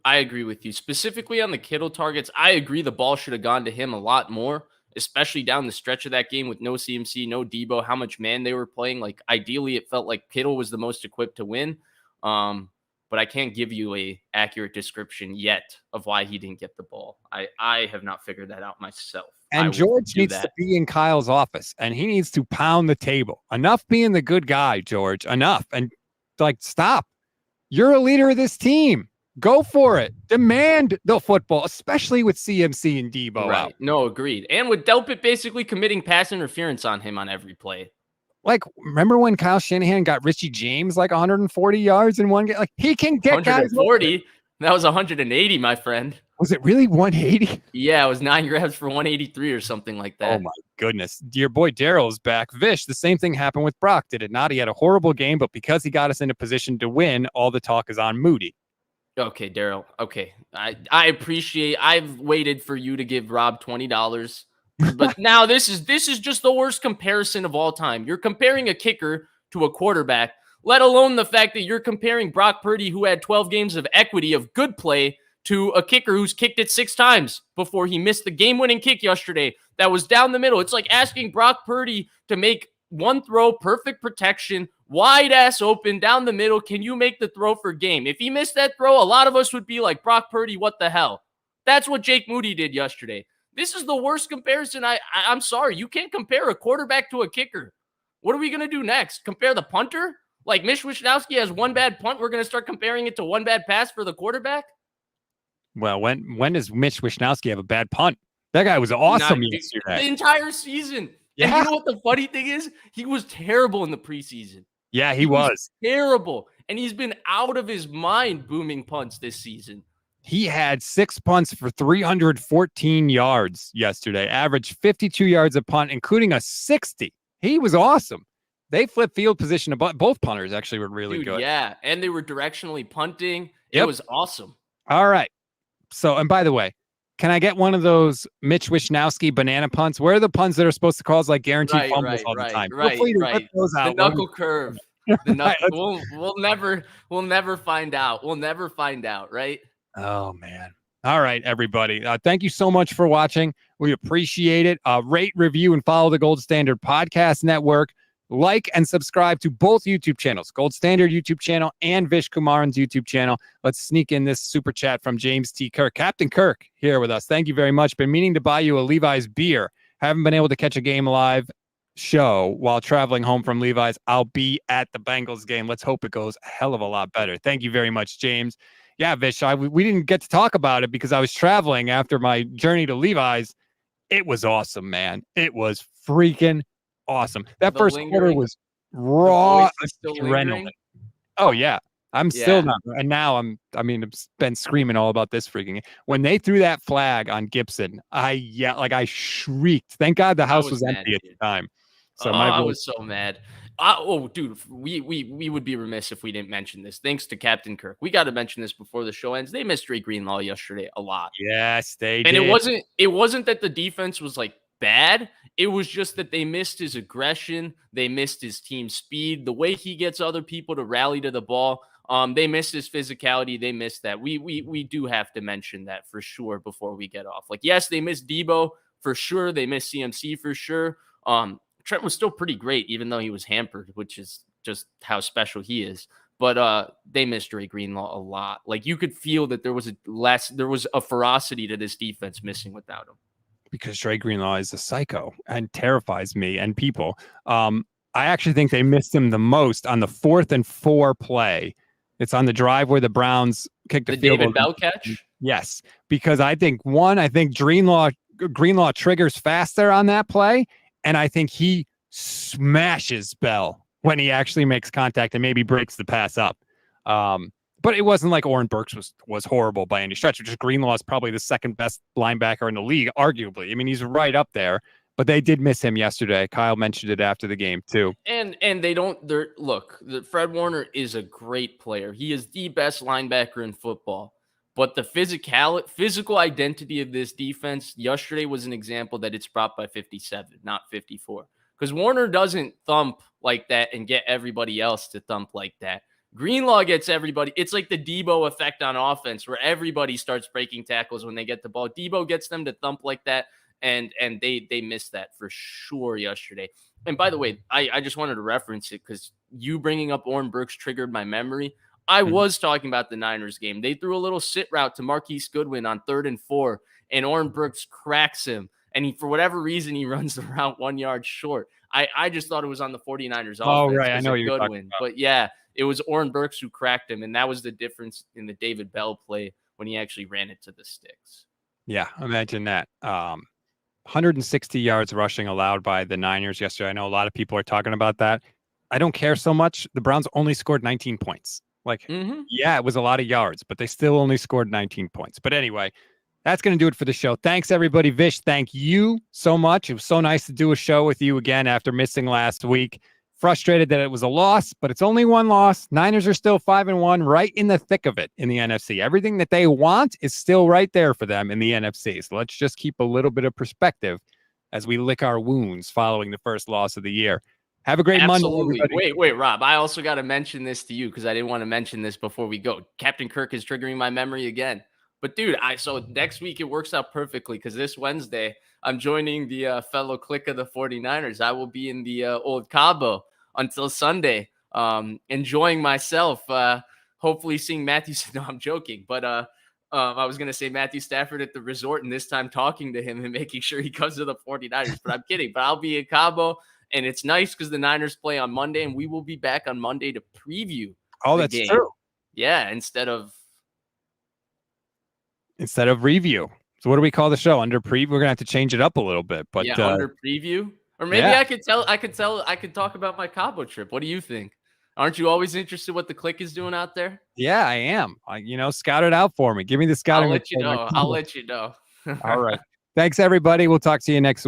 Specifically on the Kittle targets, I agree the ball should have gone to him a lot more, especially down the stretch of that game with no CMC, no Debo, how much man they were playing. Like, ideally, it felt like Kittle was the most equipped to win. But I can't give you a accurate description yet of why he didn't get the ball. I have not figured that out myself. And George needs to be in Kyle's office, and he needs to pound the table. Enough being the good guy, George. Enough. And, like, stop. You're a leader of this team. Go for it. Demand the football, especially with CMC and Debo out. No, agreed. And with Delpit basically committing pass interference on him on every play. Like, remember when Kyle Shanahan got Richie James like 140 yards in one game? Like, he can get 140. Guys. That was 180, my friend. Was it really 180? Yeah, it was 9 grabs for 183 or something like that. Oh, my goodness. Your boy Daryl's back. Vish, the same thing happened with Brock, did it not? He had a horrible game, but because he got us in a position to win, all the talk is on Moody. Okay, Daryl. Okay. I appreciate I've waited for you to give Rob $20. But now this is just the worst comparison of all time. You're comparing a kicker to a quarterback, let alone the fact that you're comparing Brock Purdy, who had 12 games of equity of good play, to a kicker who's kicked it 6 times before he missed the game-winning kick yesterday that was down the middle. It's like asking Brock Purdy to make one throw, perfect protection, wide ass open down the middle. Can you make the throw for game? If he missed that throw, a lot of us would be like, Brock Purdy, what the hell? That's what Jake Moody did yesterday. This is the worst comparison. I'm sorry. You can't compare a quarterback to a kicker. What are we going to do next? Compare the punter? Like Mitch Wishnowsky has one bad punt. We're going to start comparing it to one bad pass for the quarterback? Well, when does Mitch Wishnowsky have a bad punt? That guy was awesome yesterday. The entire season. Yeah. And you know what the funny thing is? He was terrible in the preseason. Yeah, he was terrible. And he's been out of his mind booming punts this season. He had 6 punts for 314 yards yesterday, averaged 52 yards a punt, including a 60. He was awesome. They flipped field position. Both punters actually were really good. Yeah, and they were directionally punting. It was awesome. All right. So, and by the way, can I get one of those Mitch Wishnowsky banana punts? Where are the punts that are supposed to cause like guaranteed fumbles all the time? Right. Those out. The knuckle curve. We'll never find out. We'll never find out, right? Oh, man. All right, everybody. Thank you so much for watching. We appreciate it. Rate, review, and follow the Gold Standard Podcast Network. Like and subscribe to both YouTube channels, Gold Standard YouTube channel and Vish Kumaran's YouTube channel. Let's sneak in this super chat from James T. Kirk. Captain Kirk here with us. Thank you very much. Been meaning to buy you a Levi's beer. Haven't been able to catch a game live show while traveling home from Levi's. I'll be at the Bengals game. Let's hope it goes a hell of a lot better. Thank you very much, James. Yeah, Vish, we didn't get to talk about it because I was traveling after my journey to Levi's. It was awesome, man. It was freaking awesome. That first quarter was raw adrenaline. Oh, yeah. I'm still not. And now I've been screaming all about this freaking. When they threw that flag on Gibson, I shrieked. Thank God the house was empty at the time. So I was so mad. Dude, we would be remiss if we didn't mention this. Thanks to Captain Kirk. We got to mention this before the show ends. They missed Dre Greenlaw yesterday a lot. Yes, they did. And it wasn't that the defense was like bad. It was just that they missed his aggression. They missed his team speed. The way he gets other people to rally to the ball. They missed his physicality. They missed that. We do have to mention that for sure before we get off. Like, yes, they missed Debo for sure. They missed CMC for sure. Trent was still pretty great, even though he was hampered, which is just how special he is. But they missed Dre Greenlaw a lot. Like, you could feel that there was a ferocity to this defense missing without him. Because Dre Greenlaw is a psycho and terrifies me and people. I actually think they missed him the most on the 4th and 4 play. It's on the drive where the Browns kicked the field goal. David Bell catch? Yes, because I think Greenlaw triggers faster on that play. And I think he smashes Bell when he actually makes contact and maybe breaks the pass up. But it wasn't like Oren Burks was horrible by any stretch. Just Greenlaw is probably the second best linebacker in the league, arguably. I mean, he's right up there. But they did miss him yesterday. Kyle mentioned it after the game too. And Fred Warner is a great player. He is the best linebacker in football. But the physical identity of this defense yesterday was an example that it's brought by 57, not 54. Because Warner doesn't thump like that and get everybody else to thump like that. Greenlaw gets everybody. It's like the Debo effect on offense where everybody starts breaking tackles when they get the ball. Debo gets them to thump like that, and they missed that for sure yesterday. And by the way, I just wanted to reference it because you bringing up Oren Burks triggered my memory. I was talking about the Niners game. They threw a little sit route to Marquise Goodwin on 3rd and 4, and Oren Burks cracks him. And for whatever reason, he runs the route 1 yard short. I just thought it was on the 49ers offense. Oh, right. I know you're talking about. But yeah, it was Oren Burks who cracked him, and that was the difference in the David Bell play when he actually ran it to the sticks. Yeah, imagine that. 160 yards rushing allowed by the Niners yesterday. I know a lot of people are talking about that. I don't care so much. The Browns only scored 19 points. Yeah, it was a lot of yards, but they still only scored 19 points. But anyway, that's going to do it for the show. Thanks, everybody. Vish, thank you so much. It was so nice to do a show with you again after missing last week. Frustrated that it was a loss, but it's only one loss. Niners are still 5-1, right in the thick of it in the NFC. Everything that they want is still right there for them in the NFC. So let's just keep a little bit of perspective as we lick our wounds following the first loss of the year. Have a great Monday, everybody. Wait, Rob. I also got to mention this to you because I didn't want to mention this before we go. Captain Kirk is triggering my memory again. But dude, so next week it works out perfectly because this Wednesday I'm joining the fellow clique of the 49ers. I will be in the old Cabo until Sunday, enjoying myself. Hopefully seeing Matthew. No, I'm joking, but I was gonna say Matthew Stafford at the resort, and this time talking to him and making sure he comes to the 49ers. But I'm kidding. But I'll be in Cabo, and it's nice because the Niners play on Monday, and we will be back on Monday to preview Oh, the that's game. true. Yeah, instead of review. So what do we call the show? Under preview? We're gonna have to change it up a little bit. But yeah, under preview. Or maybe yeah. I could talk about my Cabo trip. What do you think? Aren't you always interested what the clique is doing out there? Yeah, I am. Scout it out for me. Give me the scouting. I'll let you know. I'll let you know. All right. Thanks, everybody. We'll talk to you next week.